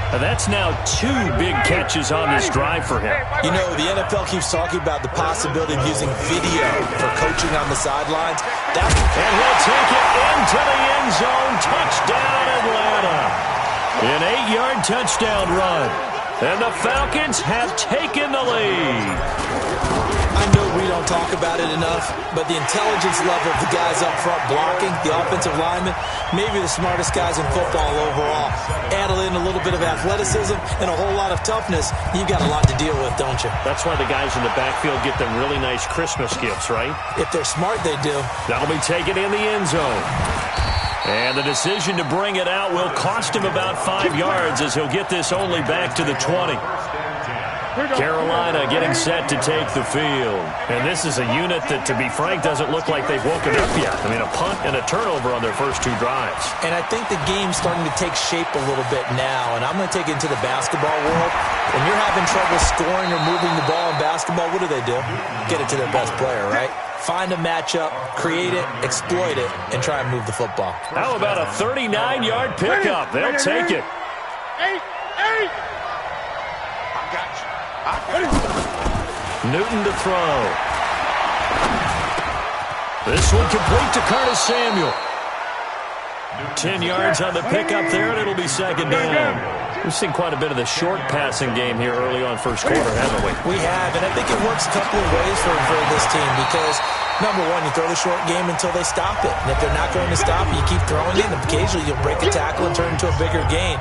And that's now 2 big catches on this drive for him. You know, the NFL keeps talking about the possibility of using video for coaching on the sidelines. And he'll take it into the end zone. Touchdown, Atlanta. An 8-yard touchdown run. And the Falcons have taken the lead. I know we don't talk about it enough, but the intelligence level of the guys up front blocking, the offensive linemen, maybe the smartest guys in football overall. Add in a little bit of athleticism and a whole lot of toughness, you've got a lot to deal with, don't you? That's why the guys in the backfield get them really nice Christmas gifts, right? If they're smart, they do. That'll be taken in the end zone. And the decision to bring it out will cost him about 5 yards as he'll get this only back to the 20. Carolina getting set to take the field. And this is a unit that, to be frank, doesn't look like they've woken up yet. I mean, a punt and a turnover on their first 2 drives. And I think the game's starting to take shape a little bit now. And I'm going to take it into the basketball world. When you're having trouble scoring or moving the ball in basketball, what do? Get it to their best player, right? Find a matchup, create it, exploit it, and try and move the football. How about a 39-yard pickup? They'll take it. 8. Newton to throw. This one complete to Curtis Samuel. 10 yards on the pickup there, and it'll be 2nd down. We've seen quite a bit of the short passing game here early on first quarter, haven't we? We have, and I think it works a couple of ways for this team because Number one, you throw the short game until they stop it. And if they're not going to stop it, you keep throwing it, and occasionally you'll break a tackle and turn it into a bigger gain.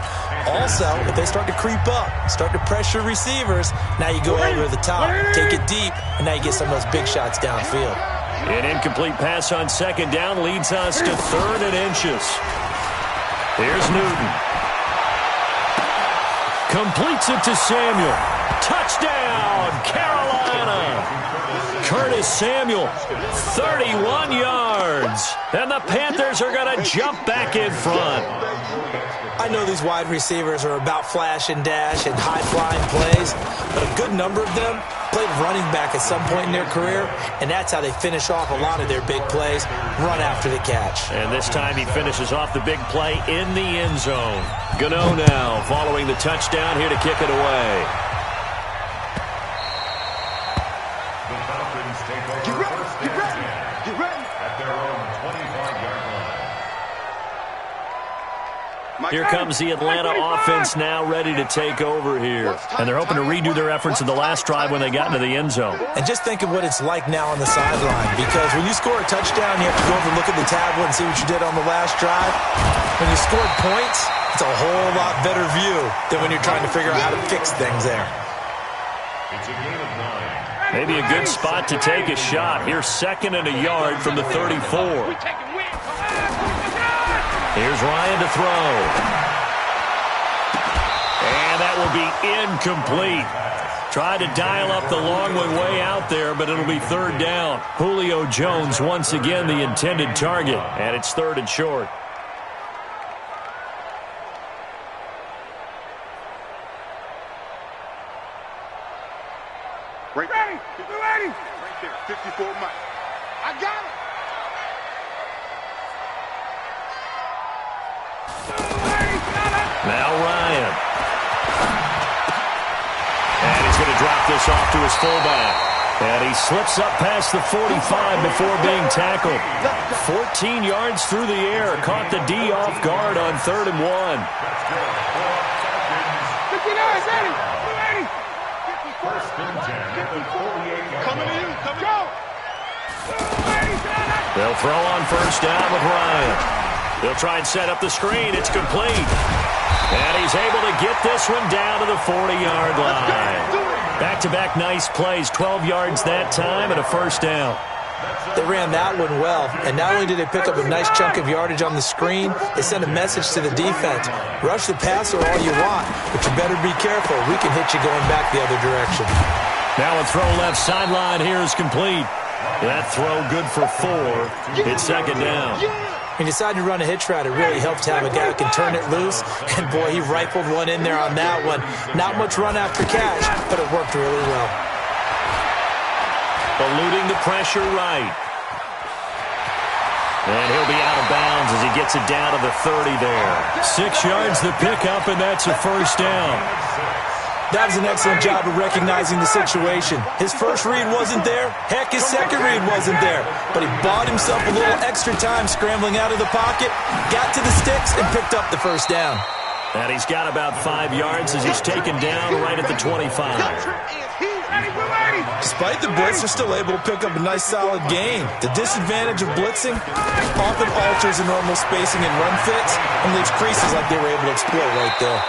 Also, if they start to creep up, start to pressure receivers, now you go over the top, take it deep, and now you get some of those big shots downfield. An incomplete pass on second down leads us to 3rd and inches. Here's Newton. Completes it to Samuel. Touchdown, Carolina! Curtis Samuel, 31 yards. And the Panthers are going to jump back in front. I know these wide receivers are about flash and dash and high-flying plays, but a good number of them played running back at some point in their career, and that's how they finish off a lot of their big plays, run after the catch. And this time he finishes off the big play in the end zone. Gano now following the touchdown here to kick it away. The Falcons take over first and 10 at their own 25-yard line. Here comes the Atlanta offense now ready to take over here. And they're hoping to redo their efforts in the last drive when they got into the end zone. And just think of what it's like now on the sideline, because when you score a touchdown, you have to go over and look at the tablet and see what you did on the last drive. When you scored points, it's a whole lot better view than when you're trying to figure out how to fix things there. It's a gain of 9. Maybe a good spot to take a shot. Here's 2nd and a yard from the 34. Here's Ryan to throw. And that will be incomplete. Tried to dial up the long one way out there, but it'll be 3rd down. Julio Jones once again the intended target, and it's 3rd and short. Ready, ready. Right there, 54 Mike. I got it. Now Ryan. And he's going to drop this off to his fullback. And he slips up past the 45 before being tackled. 14 yards through the air. Caught the D off guard on 3rd and 1. 59, ready. First and 10 at the 48-yard Coming to line. you, come go. They'll throw on 1st down with Ryan. They'll try and set up the screen. It's complete. And he's able to get this one down to the 40-yard line. Back-to-back nice plays. 12 yards that time and a 1st down. They ran that one well, and not only did they pick up a nice chunk of yardage on the screen, they sent a message to the defense. Rush the passer all you want, but you better be careful. We can hit you going back the other direction. Now a throw left sideline here is complete. That throw good for 4. It's 2nd down. He decided to run a hitch route. It really helped to have a guy who can turn it loose. And, boy, he rifled one in there on that one. Not much run after catch, but it worked really well. Eluding the pressure right. And he'll be out of bounds as he gets it down to the 30 there. 6 yards the pickup, and that's a 1st down. That was an excellent job of recognizing the situation. His first read wasn't there. Heck, his second read wasn't there. But he bought himself a little extra time scrambling out of the pocket, got to the sticks, and picked up the 1st down. And he's got about 5 yards as he's taken down right at the 25. Despite the blitz, they're still able to pick up a nice solid gain. The disadvantage of blitzing often alters the normal spacing and run fits and leaves creases like they were able to exploit right there.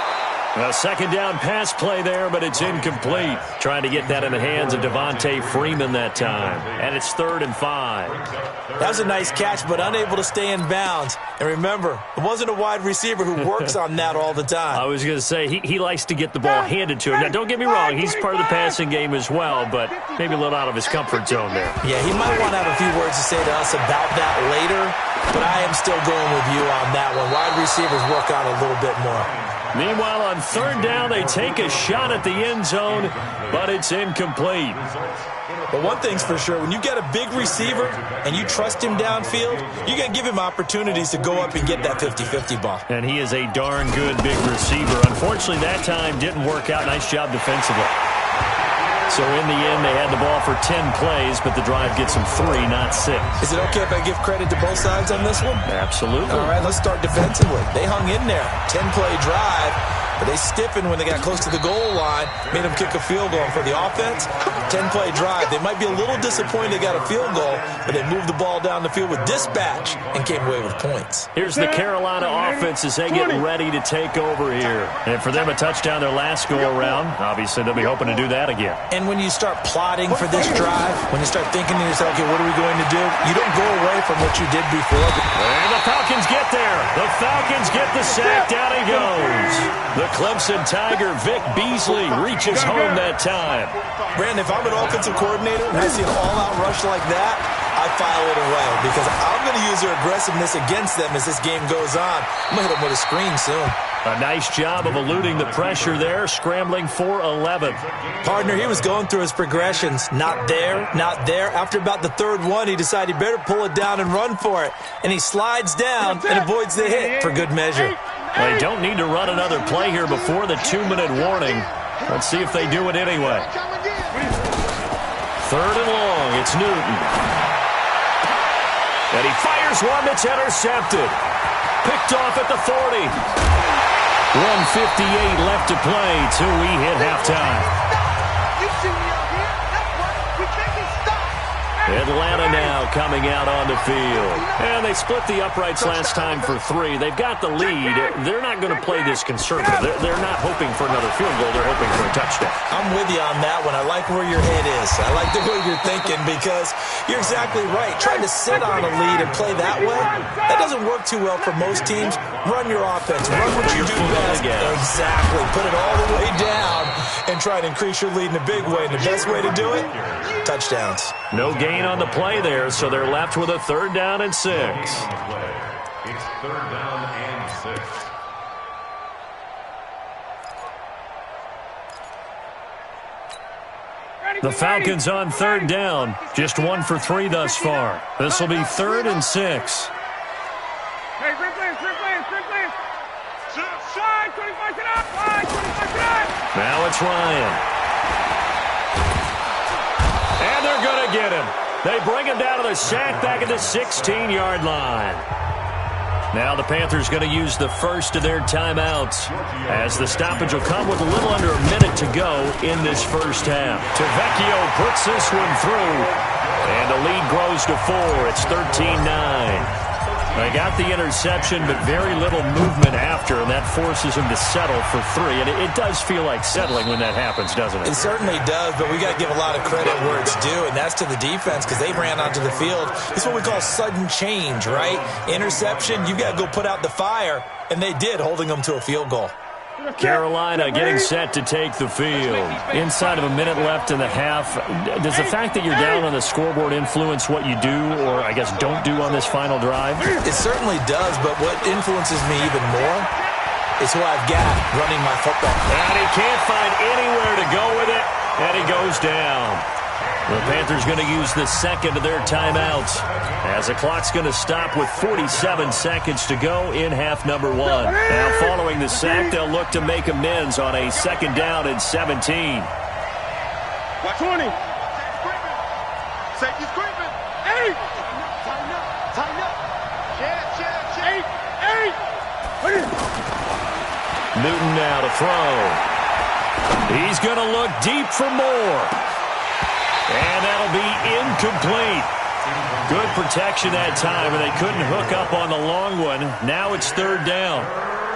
A 2nd down pass play there, but it's incomplete. Trying to get that in the hands of Devontae Freeman that time. And it's 3rd and 5. That was a nice catch, but unable to stay in bounds. And remember, it wasn't a wide receiver who works on that all the time. I was going to say, he likes to get the ball handed to him. Now, don't get me wrong, he's part of the passing game as well, but maybe a little out of his comfort zone there. Yeah, he might want to have a few words to say to us about that later, but I am still going with you on that one. Wide receivers work on a little bit more. Meanwhile, on 3rd down, they take a shot at the end zone, but it's incomplete. But one thing's for sure, when you get a big receiver and you trust him downfield, you're going to give him opportunities to go up and get that 50-50 ball. And he is a darn good big receiver. Unfortunately, that time didn't work out. Nice job defensively. So in the end, they had the ball for 10 plays, but the drive gets them 3, not 6. Is it okay if I give credit to both sides on this one? Absolutely. All right, let's start defensively. They hung in there. 10-play drive. but they stiffened when they got close to the goal line, made them kick a field goal. And for the offense, 10-play drive. They might be a little disappointed they got a field goal, but they moved the ball down the field with dispatch and came away with points. Here's the Carolina offense as they get ready to take over here. And for them, a touchdown their last go-around. Obviously, they'll be hoping to do that again. And when you start plotting for this drive, when you start thinking to yourself, okay, what are we going to do? You don't go away from what you did before. And the Falcons get there. The Falcons get the sack. Down he goes. The Clemson Tiger, Vic Beasley, reaches home that time. Brandon, if I'm an offensive coordinator and I see an all-out rush like that, I file it away because I'm going to use their aggressiveness against them as this game goes on. I'm going to hit them with a screen soon. A nice job of eluding the pressure there, scrambling for 11. Partner, he was going through his progressions. Not there, not there. After about the third one, he decided he better pull it down and run for it. And he slides down and avoids the hit for good measure. They don't need to run another play here before the 2-minute warning. Let's see if they do it anyway. Third and long, it's Newton. And he fires one that's intercepted. Picked off at the 40. 1:58 left to play till we hit halftime. You see me out here? That's right. We can't get stopped. Atlanta now coming out on the field. And they split the uprights last time for 3. They've got the lead. They're not going to play this conservative. They're not hoping for another field goal. They're hoping for a touchdown. I'm with you on that one. I like where your head is. I like the way you're thinking because you're exactly right. Trying to sit on a lead and play that way, that doesn't work too well for most teams. Run your offense. Run what you do best. Exactly. Put it all the way down and try to increase your lead in a big way. And the best way to do it, touchdowns. No gain on the play there, so they're left with a 3rd down and 6. It's 3rd down and 6. The Falcons on 3rd down. Just 1 for 3 thus far. This will be 3rd and 6. Hey, quick play. Side, 25 to that. Side, 25 to that. Now it's Ryan. And they're going to get him. They bring him down to the sack back at the 16-yard line. Now the Panthers going to use the first of their timeouts as the stoppage will come with a little under a minute to go in this first half. Tavecchio puts this one through, and the lead grows to 4. It's 13-9. They got the interception, but very little movement after, and that forces him to settle for 3. And it does feel like settling when that happens, doesn't it? It certainly does, but we got to give a lot of credit where it's due, and that's to the defense because they ran onto the field. It's what we call sudden change, right? Interception, you got to go put out the fire, and they did, holding them to a field goal. Carolina getting set to take the field. Inside of a minute left in the half, does the fact that you're down on the scoreboard influence what you do or, I guess, don't do on this final drive? It certainly does, but what influences me even more is who I've got running my football. And he can't find anywhere to go with it, and he goes down. The Panthers going to use the second of their timeouts as the clock's going to stop with 47 seconds to go in half number 1. Now following the sack, they'll look to make amends on a 2nd down and 17. Watch 20. Safety's creeping. 8. Tighten up. Check. 8. Newton now to throw. He's going to look deep for more. And that'll be incomplete. Good protection that time, and they couldn't hook up on the long one. Now it's 3rd down.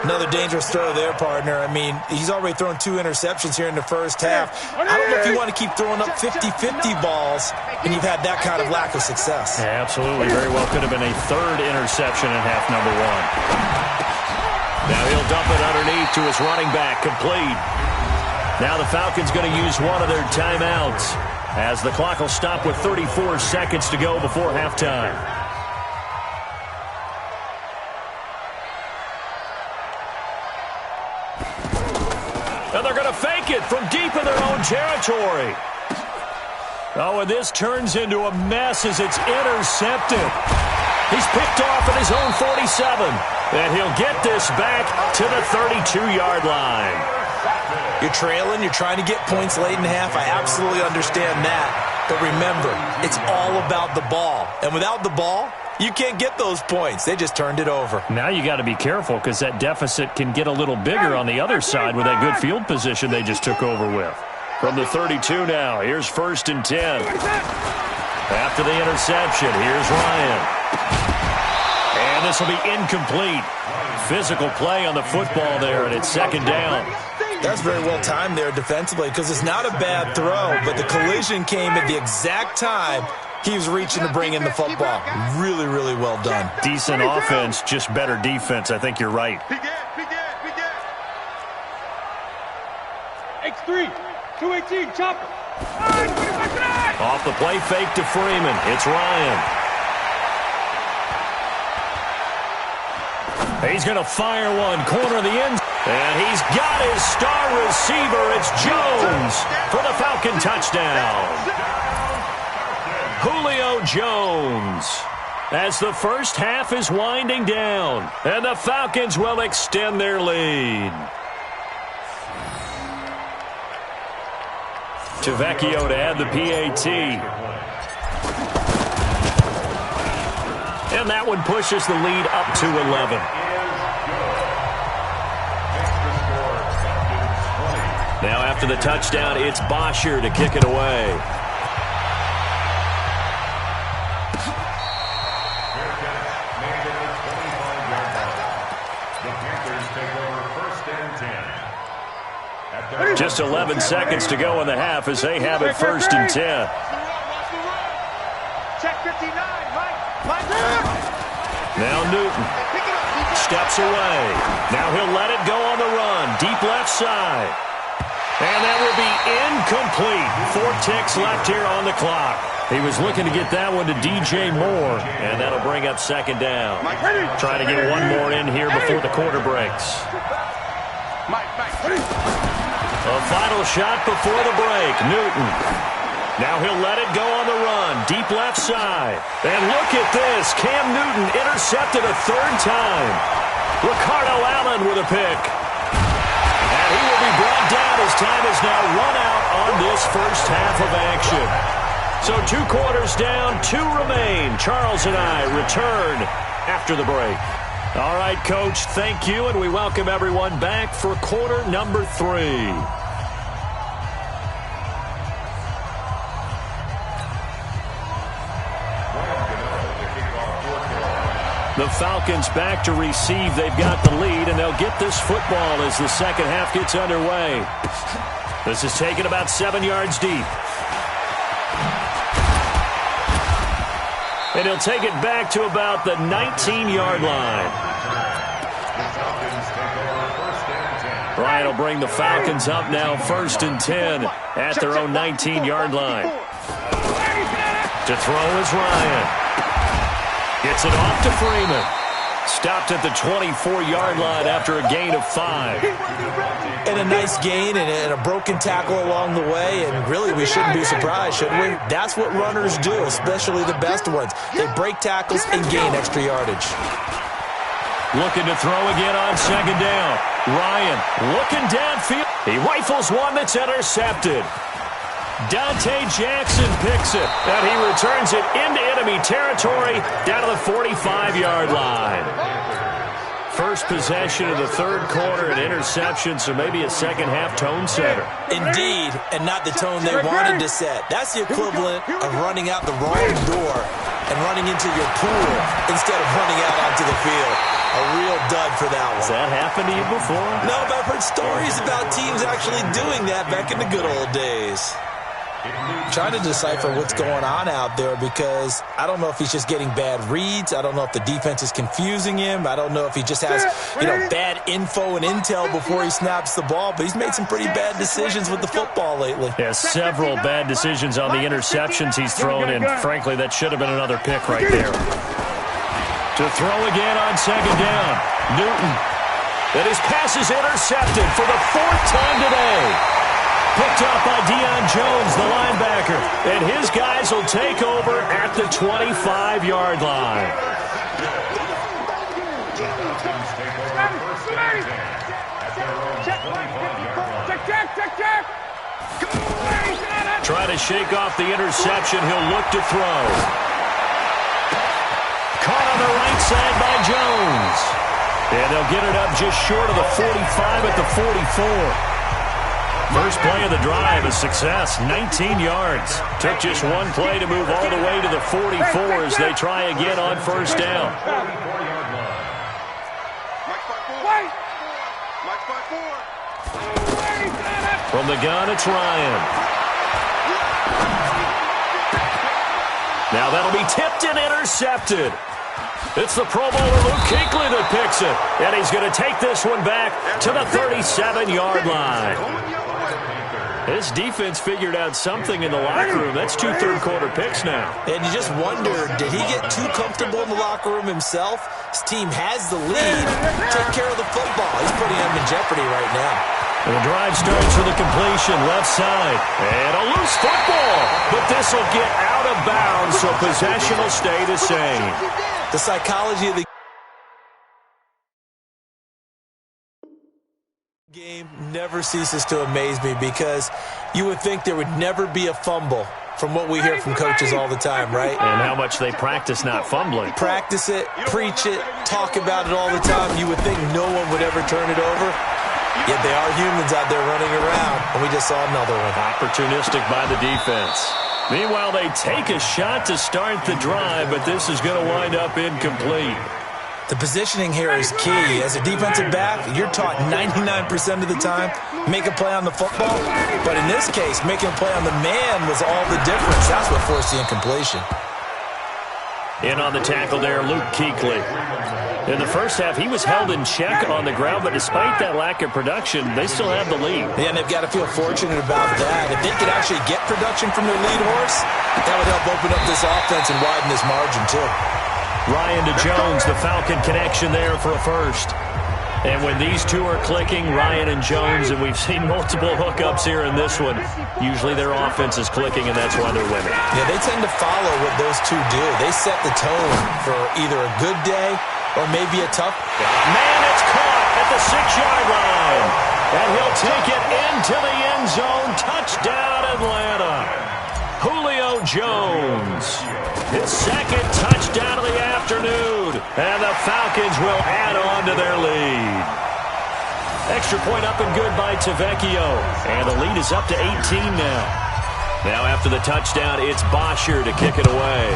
Another dangerous throw there, partner. I mean, he's already thrown 2 interceptions here in the first half. I don't know if you want to keep throwing up 50-50 balls, and you've had that kind of lack of success. Yeah, absolutely. Very well could have been a 3rd interception in half number 1. Now he'll dump it underneath to his running back, complete. Now the Falcons going to use one of their timeouts as the clock will stop with 34 seconds to go before halftime. And they're going to fake it from deep in their own territory. Oh, and this turns into a mess as it's intercepted. He's picked off at his own 47. And he'll get this back to the 32-yard line. You're trailing. You're trying to get points late in the half. I absolutely understand that. But remember, it's all about the ball. And without the ball, you can't get those points. They just turned it over. Now you got to be careful because that deficit can get a little bigger on the other side with that good field position they just took over with. From the 32 now, here's 1st and 10. After the interception, here's Ryan. And this will be incomplete. Physical play on the football there, and it's 2nd down. That's very well timed there defensively because it's not a bad throw, but the collision came at the exact time he was reaching to bring in the football. Really, really well done. Decent offense, just better defense. I think you're right. X3, 218, chopper. Off the play fake to Freeman. It's Ryan. He's going to fire one, corner of the end. And he's got his star receiver. It's Jones for the Falcon touchdown. Julio Jones. As the first half is winding down. And the Falcons will extend their lead. Tavecchio to add the PAT. And that one pushes the lead up to 11. Now after the touchdown, it's Bosher to kick it away. Just 11 seconds to go in the half as they have it 1st and 10. Check 59, Mike. Now Newton steps away. Now he'll let it go on the run. Deep left side. And that will be incomplete. 4 ticks left here on the clock. He was looking to get that one to DJ Moore, and that'll bring up 2nd down. Trying to get one more in here before the quarter breaks. A final shot before the break. Newton. Now he'll let it go on the run. Deep left side. And look at this. Cam Newton intercepted a 3rd time. Ricardo Allen with a pick. And he will be brought down as time is now run out on this first half of action. So 2 quarters down, 2 remain. Charles and I return after the break. All right, Coach, thank you, and we welcome everyone back for quarter number 3. The Falcons back to receive. They've got the lead, and they'll get this football as the second half gets underway. This is taken about 7 yards deep. And he'll take it back to about the 19-yard line. Ryan will bring the Falcons up now 1st and 10 at their own 19-yard line. To throw is Ryan. Gets it off to Freeman. Stopped at the 24-yard line after a gain of 5. And a nice gain and a broken tackle along the way, and really we shouldn't be surprised, should we? That's what runners do, especially the best ones. They break tackles and gain extra yardage. Looking to throw again on 2nd down. Ryan looking downfield. He rifles one that's intercepted. Dante Jackson picks it, and he returns it into enemy territory down to the 45-yard line. First possession of the 3rd quarter, an interception, so maybe a second-half tone setter. Indeed, and not the tone they wanted to set. That's the equivalent of running out the wrong door and running into your pool instead of running out onto the field. A real dud for that one. Has that happened to you before? No, but I've heard stories about teams actually doing that back in the good old days. Trying to decipher what's going on out there because I don't know if he's just getting bad reads. I don't know if the defense is confusing him. I don't know if he just has, bad info and intel before he snaps the ball. But he's made some pretty bad decisions with the football lately. Yeah, several bad decisions on the interceptions he's thrown, and frankly, that should have been another pick right there. To throw again on 2nd down. Newton. And his pass is intercepted for the 4th time today. Picked up by Deion Jones, the linebacker. And his guys will take over at the 25-yard line. Check. Trying to shake off the interception. He'll look to throw. Caught on the right side by Jones. And they'll get it up just short of the 45 at the 44. First play of the drive, a success, 19 yards. Took just one play to move all the way to the 44 as they try again on first down. From the gun, it's Ryan. Now that'll be tipped and intercepted. It's the Pro Bowler Luke Kuechly that picks it. And he's going to take this one back to the 37-yard line. His defense figured out something in the locker room. That's 2 third-quarter picks now. And you just wonder, did he get too comfortable in the locker room himself? His team has the lead. Take care of the football. He's putting them in jeopardy right now. And the drive starts with a completion left side. And a loose football. But this will get out of bounds, so possession will stay the same. The psychology of the game never ceases to amaze me because you would think there would never be a fumble from what we hear from coaches all the time, right? And how much they practice not fumbling. Practice it, preach it, talk about it all the time. You would think no one would ever turn it over. Yet they are humans out there running around, and we just saw another one. Opportunistic by the defense. Meanwhile, they take a shot to start the drive, but this is going to wind up incomplete. The positioning here is key. As a defensive back, you're taught 99% of the time, make a play on the football. But in this case, making a play on the man was all the difference. That's what forced the incompletion. In on the tackle there, Luke Kuechly. In the first half, he was held in check on the ground, but despite that lack of production, they still have the lead. Yeah, and they've got to feel fortunate about that. If they could actually get production from their lead horse, that would help open up this offense and widen this margin too. Ryan to Jones, the Falcon connection there for a first. And when these two are clicking, Ryan and Jones, and we've seen multiple hookups here in this one, usually their offense is clicking, and that's why they're winning. Yeah, they tend to follow what those two do. They set the tone for either a good day or maybe a tough. Man, it's caught at the 6-yard line. And he'll take it into the end zone. Touchdown, Atlanta. Julio Jones. His second touchdown of the afternoon. And the Falcons will add on to their lead. Extra point up and good by Tavecchio. And the lead is up to 18 now. Now after the touchdown, it's Bosher to kick it away.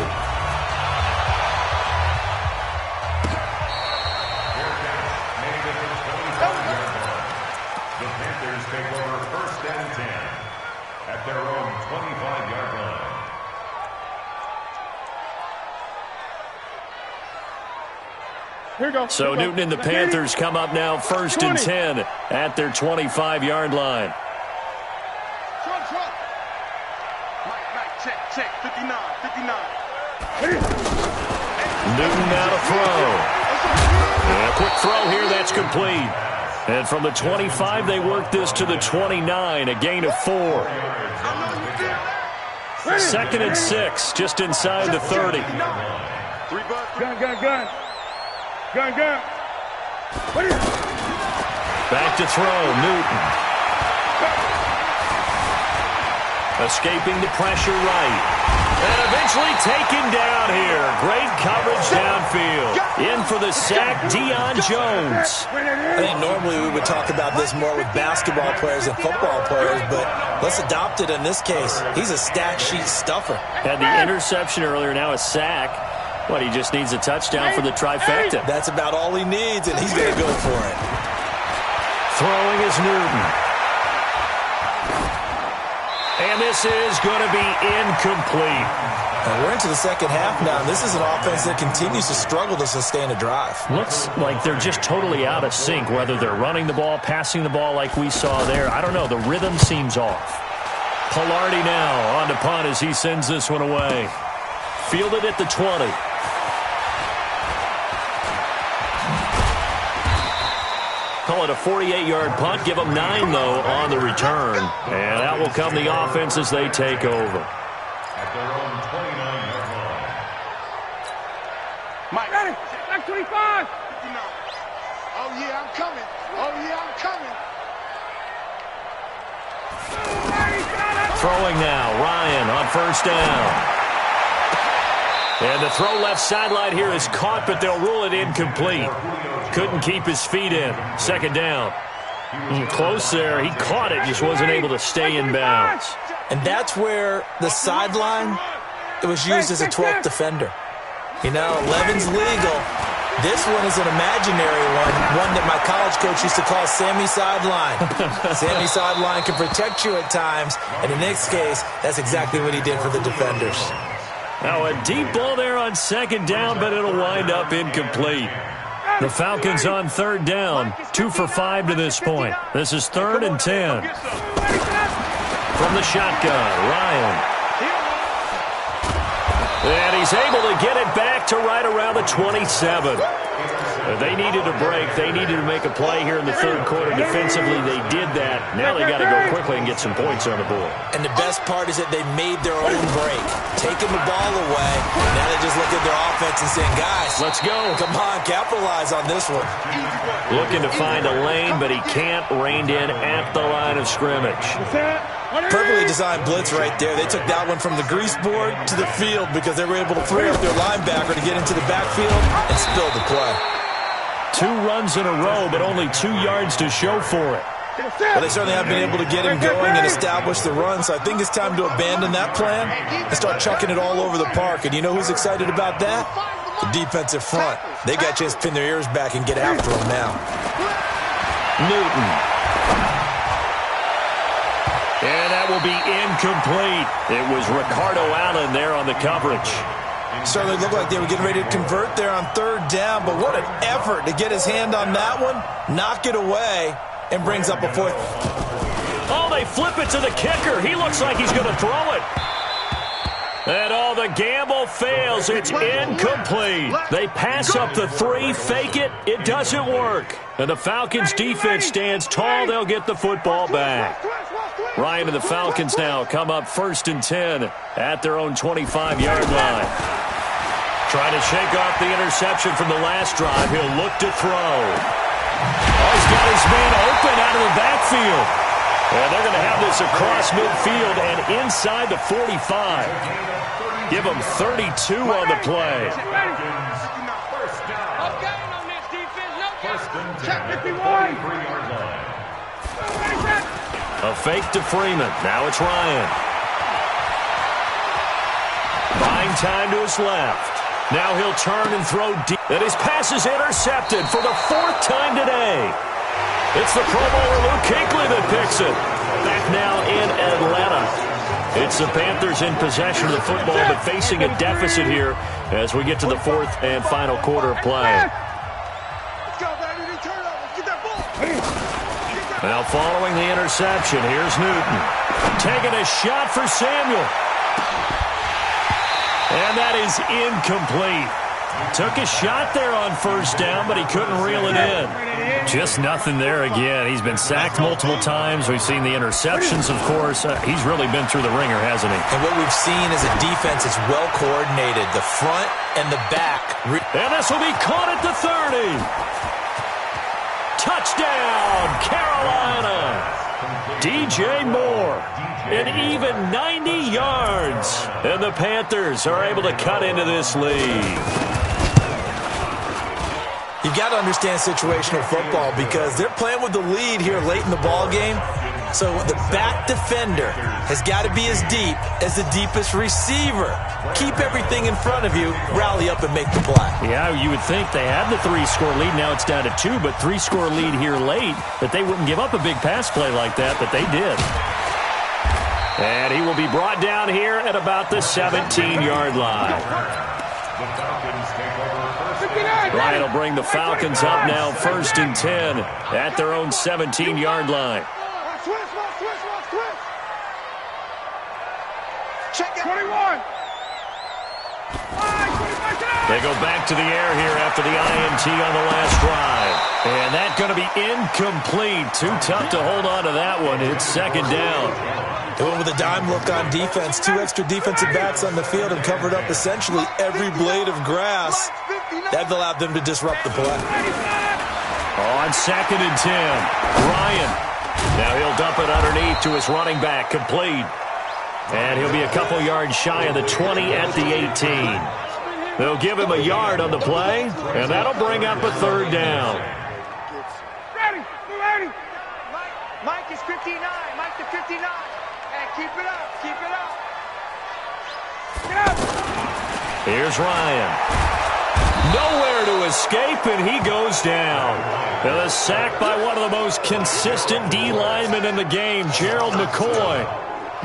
So Newton and the Panthers come up now 1st and 10 at their 25-yard line. Check, 59. Newton now to throw. And a quick throw here, that's complete. And from the 25, they work this to the 29, a gain of 4. 2nd and 6, just inside the 30. Gun. Back to throw, Newton. Escaping the pressure right. And eventually taken down here. Great coverage downfield. In for the sack, Deion Jones. I think normally we would talk about this more with basketball players and football players, but let's adopt it in this case. He's a stat sheet stuffer. Had the interception earlier, now a sack. What, he just needs a touchdown for the trifecta. That's about all he needs, and he's going to go for it. Throwing is Newton. And this is going to be incomplete. And we're into the second half now, and this is an offense that continues to struggle to sustain a drive. Looks like they're just totally out of sync, whether they're running the ball, passing the ball like we saw there. I don't know. The rhythm seems off. Pilardi now on to punt as he sends this one away. Fielded at the 20. Call it a 48-yard punt. Give them 9, though, on the return. And out will come the offense as they take over. At their own 29-yard line. Mike, back 25. Oh, yeah, I'm coming. Throws throwing now. Ryan on first down. And the throw left sideline here is caught, but they'll rule it incomplete. Couldn't keep his feet in. Second down. Close there. He caught it, just wasn't able to stay in bounds. And that's where the sideline, it was used as a 12th defender. You know, 11's legal. This one is an imaginary one that my college coach used to call Sammy Sideline. Sammy Sideline can protect you at times, and in this case, that's exactly what he did for the defenders. Now a deep ball there on second down, but it'll wind up incomplete. The Falcons on third down, 2 for 5 to this point. This is 3rd and 10. From the shotgun, Ryan. And he's able to get it back to right around the 27. They needed a break. They needed to make a play here in the third quarter. Defensively, they did that. Now they got to go quickly and get some points on the board. And the best part is that they made their own break, taking the ball away. Now they just look at their offense and saying, guys, let's go. Come on, capitalize on this one. Looking to find a lane, but he can't. Reined in at the line of scrimmage. Perfectly designed blitz right there. They took that one from the grease board to the field because they were able to free up their linebacker to get into the backfield and spill the play. 2 runs in a row, but only 2 yards to show for it. Well, they certainly have been able to get him going and establish the run, so I think it's time to abandon that plan and start chucking it all over the park. And you know who's excited about that? The defensive front. They got to just pin their ears back and get after him now. Newton. And that will be incomplete. It was Ricardo Allen there on the coverage. Certainly looked like they were getting ready to convert there on third down, but what an effort to get his hand on that one, knock it away, and brings up a 4th. Oh, they flip it to the kicker. He looks like he's going to throw it. And the gamble fails. It's incomplete. They pass up the 3, fake it. It doesn't work. And the Falcons defense stands tall. They'll get the football back. Ryan and the Falcons now come up 1st and 10 at their own 25-yard line. Trying to shake off the interception from the last drive. He'll look to throw. Oh, he's got his man open out of the backfield. And they're going to have this across midfield and inside the 45. Give them 32 on the play. A fake to Freeman. Now it's Ryan. Buying time to his left. Now he'll turn and throw deep. And his pass is intercepted for the 4th time today. It's the Pro Bowler Luke Kuechly that picks it. Back now in Atlanta. It's the Panthers in possession of the football, but facing a deficit here as we get to the 4th and final quarter of play. Now following the interception, here's Newton. Taking a shot for Samuel. And that is incomplete. Took a shot there on first down, but he couldn't reel it in. Just nothing there again. He's been sacked multiple times. We've seen the interceptions, of course. He's really been through the ringer, hasn't he? And what we've seen is a defense that's well coordinated, the front and the back. And this will be caught at the 30. Touchdown, Carolina. DJ Moore. An even 90 yards. And the Panthers are able to cut into this lead. You've got to understand situational football because they're playing with the lead here late in the ball game. So the back defender has got to be as deep as the deepest receiver. Keep everything in front of you, rally up and make the play. Yeah, you would think they had the 3-score lead. Now it's down to 2, but 3-score lead here late. That they wouldn't give up a big pass play like that, but they did. And he will be brought down here at about the 17-yard line. Ryan will bring the Falcons up now 1st and 10 at their own 17-yard line. Check it. 21. They go back to the air here after the INT on the last drive. And that's going to be incomplete. Too tough to hold on to that one. It's 2nd down. Doing with a dime look on defense. 2 extra defensive backs on the field and covered up essentially every blade of grass. That allowed them to disrupt the play. On 2nd and 10, Ryan. Now he'll dump it underneath to his running back. Complete. And he'll be a couple yards shy of the 20 at the 18. They'll give him a yard on the play, and that'll bring up a third down. Ready, ready. Mike is 59. Mike to 59. And keep it up, keep it up. Get up. Here's Ryan. Nowhere to escape, and he goes down. And a sack by one of the most consistent D linemen in the game, Gerald McCoy.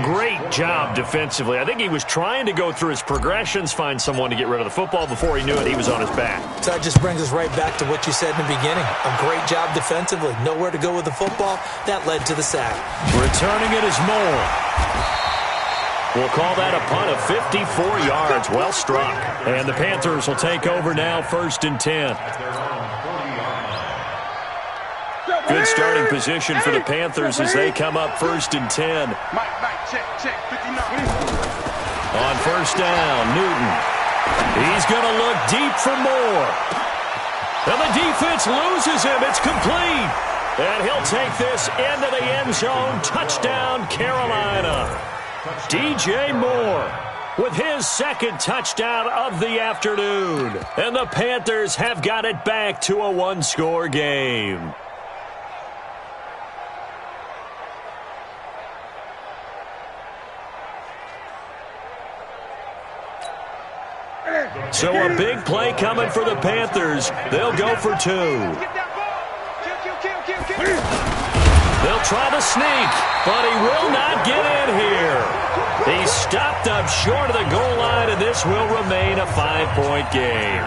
Great job defensively. I think he was trying to go through his progressions, find someone to get rid of the football. Before he knew it, he was on his back. So that just brings us right back to what you said in the beginning. A great job defensively. Nowhere to go with the football. That led to the sack. Returning it is Moore. We'll call that a punt of 54 yards. Well struck. And the Panthers will take over now, 1st and 10. Good starting position for the Panthers as they come up 1st and 10. Check, 59. On 1st down, Newton. He's going to look deep for Moore. And the defense loses him. It's complete. And he'll take this into the end zone. Touchdown, Carolina. DJ Moore with his second touchdown of the afternoon. And the Panthers have got it back to a one-score game. So a big play coming for the Panthers. They'll go for 2. They'll try to sneak, but he will not get in here. He's stopped up short of the goal line, and this will remain a 5-point game.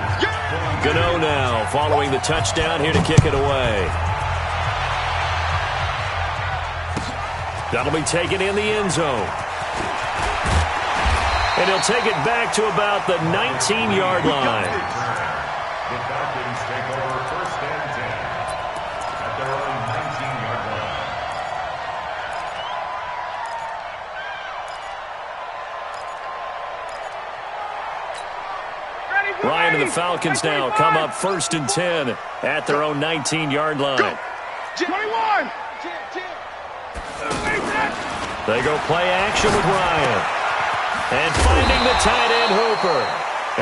Gano now following the touchdown here to kick it away. That'll be taken in the end zone. And he'll take it back to about the 19-yard line. The Falcons take over 1st and 10 at their own 19-yard line. Ryan and the Falcons now come up 1st and 10 at their own 19-yard line. 21. They go play action with Ryan. And finding the tight end, Hooper.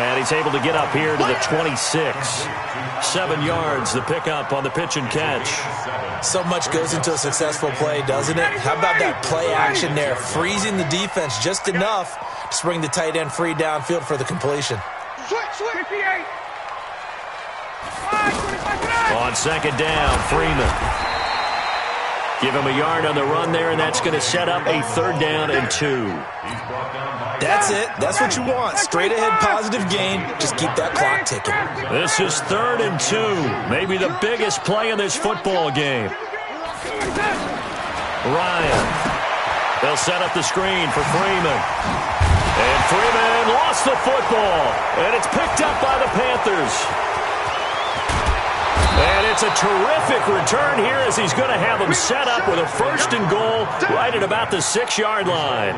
And he's able to get up here to the 26. 7 yards, the pickup on the pitch and catch. So much goes into a successful play, doesn't it? How about that play action there? Freezing the defense just enough to bring the tight end free downfield for the completion. Switch. 58. On 2nd down, Freeman. Give him a yard on the run there, and that's going to set up a 3rd down and 2. That's it. That's what you want. Straight ahead positive gain. Just keep that clock ticking. This is 3rd and 2. Maybe the biggest play in this football game. Ryan. They'll set up the screen for Freeman. And Freeman lost the football. And it's picked up by the Panthers. And it's a terrific return here as he's going to have them set up with a 1st and goal right at about the 6-yard line.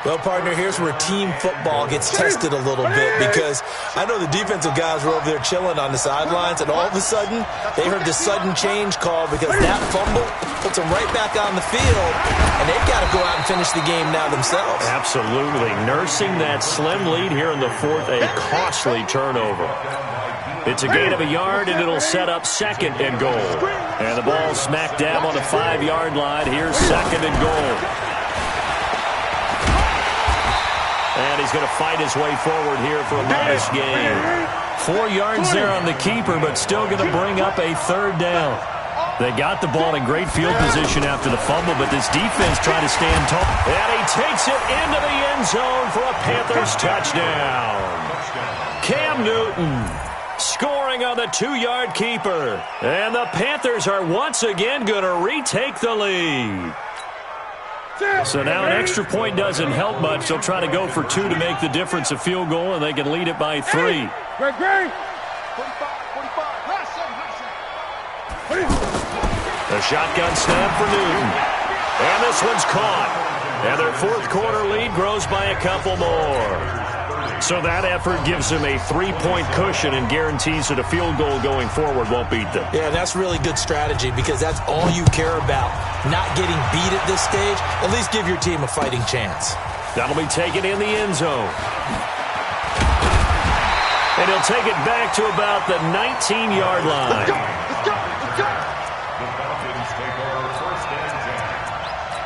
Well, partner, here's where team football gets tested a little bit because I know the defensive guys were over there chilling on the sidelines, and all of a sudden they heard this sudden change call because that fumble puts them right back on the field, and they've got to go out and finish the game now themselves. Absolutely. Nursing that slim lead here in the 4th, a costly turnover. It's a gain of a yard, and it'll set up 2nd and goal. And the ball smack dab on the 5-yard line. Here's 2nd and goal. And he's going to fight his way forward here for a modest gain. 4 yards there on the keeper, but still going to bring up a 3rd down. They got the ball in great field position after the fumble, but this defense tried to stand tall. And he takes it into the end zone for a Panthers touchdown. Cam Newton scoring on the 2-yard keeper. And the Panthers are once again going to retake the lead. So now an extra point doesn't help much. They'll try to go for 2 to make the difference a field goal, and they can lead it by 3. Great. A shotgun snap for Newton. And this one's caught. And their 4th quarter lead grows by a couple more. So that effort gives them a 3-point cushion and guarantees that a field goal going forward won't beat them. Yeah, that's really good strategy because that's all you care about. Not getting beat at this stage. At least give your team a fighting chance. That'll be taken in the end zone. And he'll take it back to about the 19-yard line. The Falcons take over first and 10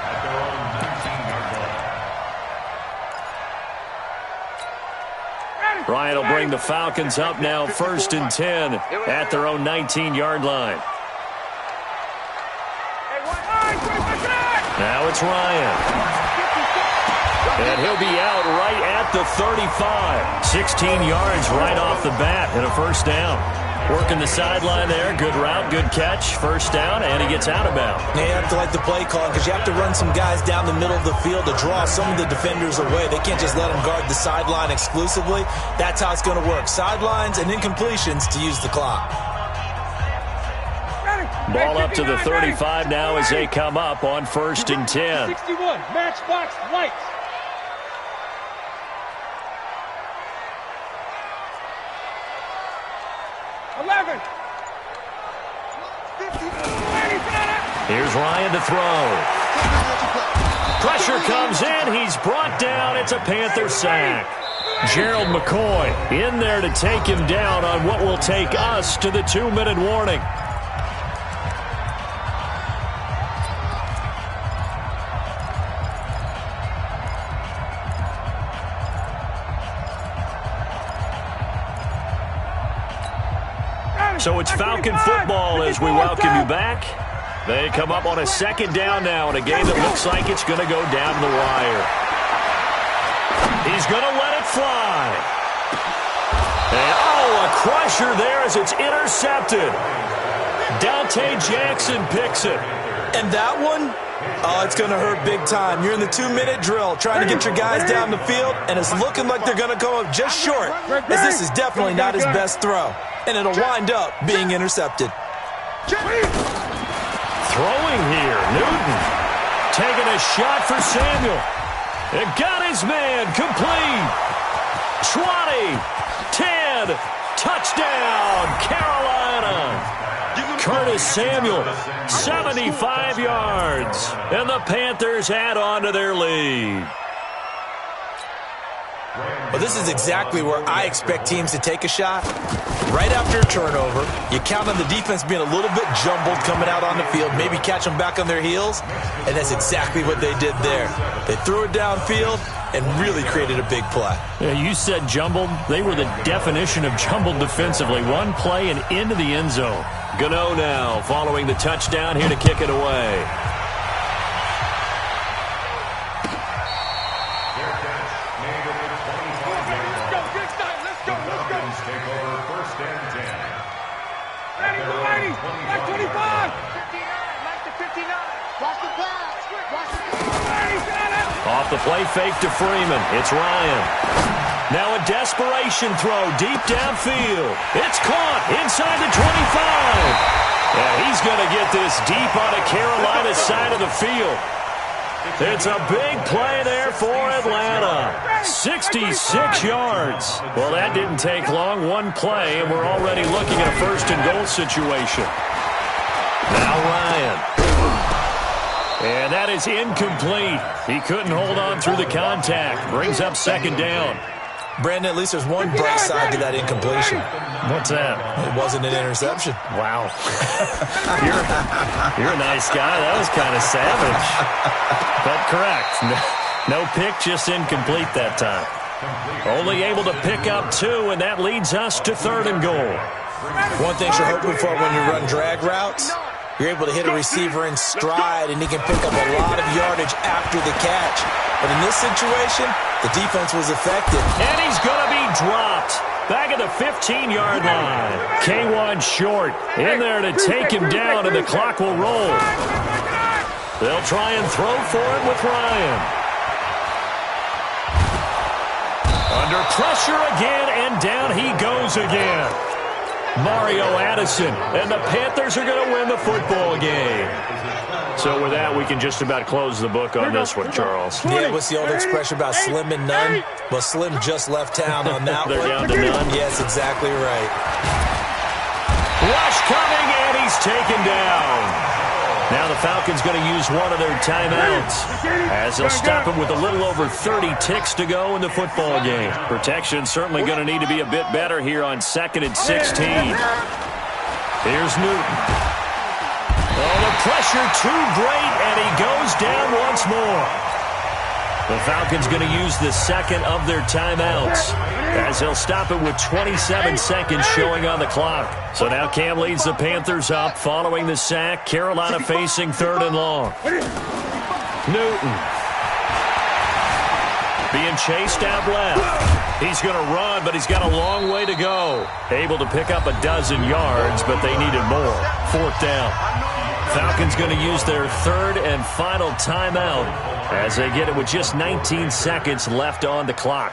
at their own 19-yard line. Ryan will bring the Falcons up now first and 10 at their own 19-yard line. Now it's Ryan. And he'll be out right at the 35. 16 yards right off the bat and a first down. Working the sideline there. Good route, good catch. First down, and he gets out of bounds. Yeah, you have to like the play call because you have to run some guys down the middle of the field to draw some of the defenders away. They can't just let them guard the sideline exclusively. That's how it's going to work. Sidelines and incompletions to use the clock. Ball up to the 35 now as they come up on first and 10. 61, matchbox lights. Here's Ryan to throw. Pressure comes in. He's brought down. It's a Panther sack. Gerald McCoy in there to take him down on what will take us to the 2-minute warning. So it's Falcon football as we welcome you back. They come up on a second down now in a game that looks like it's going to go down the wire. He's going to let it fly. And, a crusher there as it's intercepted. Dante Jackson picks it. And that one, it's going to hurt big time. You're in the 2-minute drill trying to get your guys down the field, and it's looking like they're going to come up just short, as this is definitely not his best throw. And it'll wind up being intercepted. Throwing here, Newton. Taking a shot for Samuel. It got his man complete. 20, 10, touchdown, Carolina. Curtis Samuel, 75 yards. And the Panthers add on to their lead. Well, this is exactly where I expect teams to take a shot. Right after a turnover, you count on the defense being a little bit jumbled coming out on the field, maybe catch them back on their heels, and that's exactly what they did there. They threw it downfield and really created a big play. Yeah, you said jumbled. They were the definition of jumbled defensively. One play and into the end zone. Gano now following the touchdown here to kick it away. Off the play fake to Freeman. It's Ryan. Now a desperation throw deep downfield. It's caught inside the 25. Yeah, he's going to get this deep on the Carolina side of the field. It's a big play there for Atlanta. 66 yards. Well, that didn't take long. One play, and we're already looking at a first-and-goal situation. Now Ryan. And that is incomplete. He couldn't hold on through the contact. Brings up second down. Brandon, at least there's one bright side to that incompletion. What's that? It wasn't an interception. Wow. You're a nice guy. That was kind of savage. But correct. No pick, just incomplete that time. Only able to pick up 2, and that leads us to 3rd and goal. One thing you're hoping for when you run drag routes, you're able to hit a receiver in stride, and he can pick up a lot of yardage after the catch. But in this situation, the defense was effective. And he's going to be dropped. Back at the 15-yard line. K1 short in there to take him down, and the clock will roll. They'll try and throw for him with Ryan. Under pressure again, and down he goes again. Mario Addison, and the Panthers are going to win the football game. So with that, we can just about close the book on this one, Charles. Yeah, what's the old expression about slim and none? Well, Slim just left town on that They're one. down to none? Yes, exactly right. Rush coming, and he's taken down. Now the Falcons going to use one of their timeouts as they'll stop it with a little over 30 ticks to go in the football game. Protection certainly going to need to be a bit better here on 2nd and 16. Here's Newton. Oh, the pressure too great, and he goes down once more. The Falcons going to use the second of their timeouts as they'll stop it with 27 seconds showing on the clock. So now Cam leads the Panthers up following the sack. Carolina facing 3rd and long. Newton being chased out left. He's going to run, but he's got a long way to go. Able to pick up a dozen yards, but they needed more. 4th down. Falcons going to use their 3rd and final timeout as they get it with just 19 seconds left on the clock.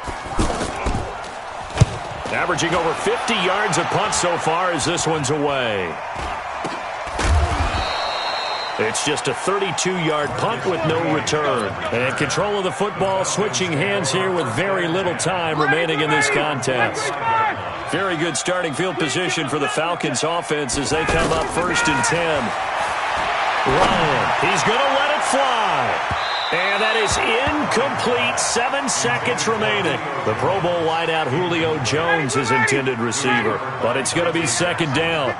Averaging over 50 yards a punt so far as this one's away. It's just a 32-yard punt with no return. And control of the football switching hands here with very little time remaining in this contest. Very good starting field position for the Falcons offense as they come up 1st and 10. Ryan, he's going to let it fly. And that is incomplete. 7 seconds remaining. The Pro Bowl wideout Julio Jones is intended receiver. But it's going to be 2nd down.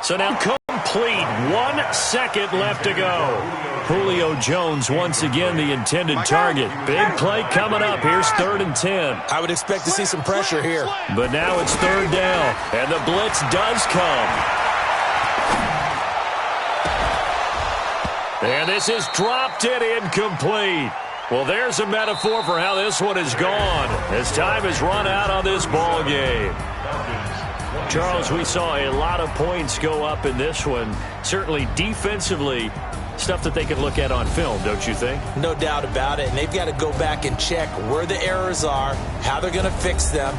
So now complete. 1 second left to go. Julio Jones once again the intended target. Big play coming up. Here's 3rd and 10. I would expect to see some pressure here. But now it's 3rd down. And the blitz does come. And this is dropped and incomplete. Well, there's a metaphor for how this one is gone as time has run out on this ball game. Charles, we saw a lot of points go up in this one. Certainly defensively, stuff that they could look at on film, don't you think? No doubt about it. And they've got to go back and check where the errors are, how they're going to fix them,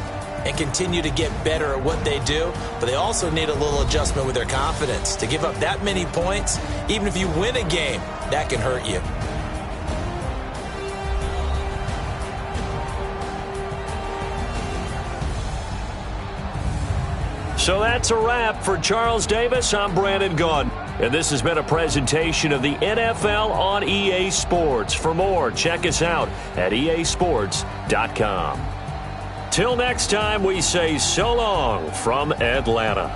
and continue to get better at what they do. But they also need a little adjustment with their confidence. To give up that many points, even if you win a game, that can hurt you. So that's a wrap for Charles Davis. I'm Brandon Gaudin. And this has been a presentation of the NFL on EA Sports. For more, check us out at easports.com. Till next time, we say so long from Atlanta.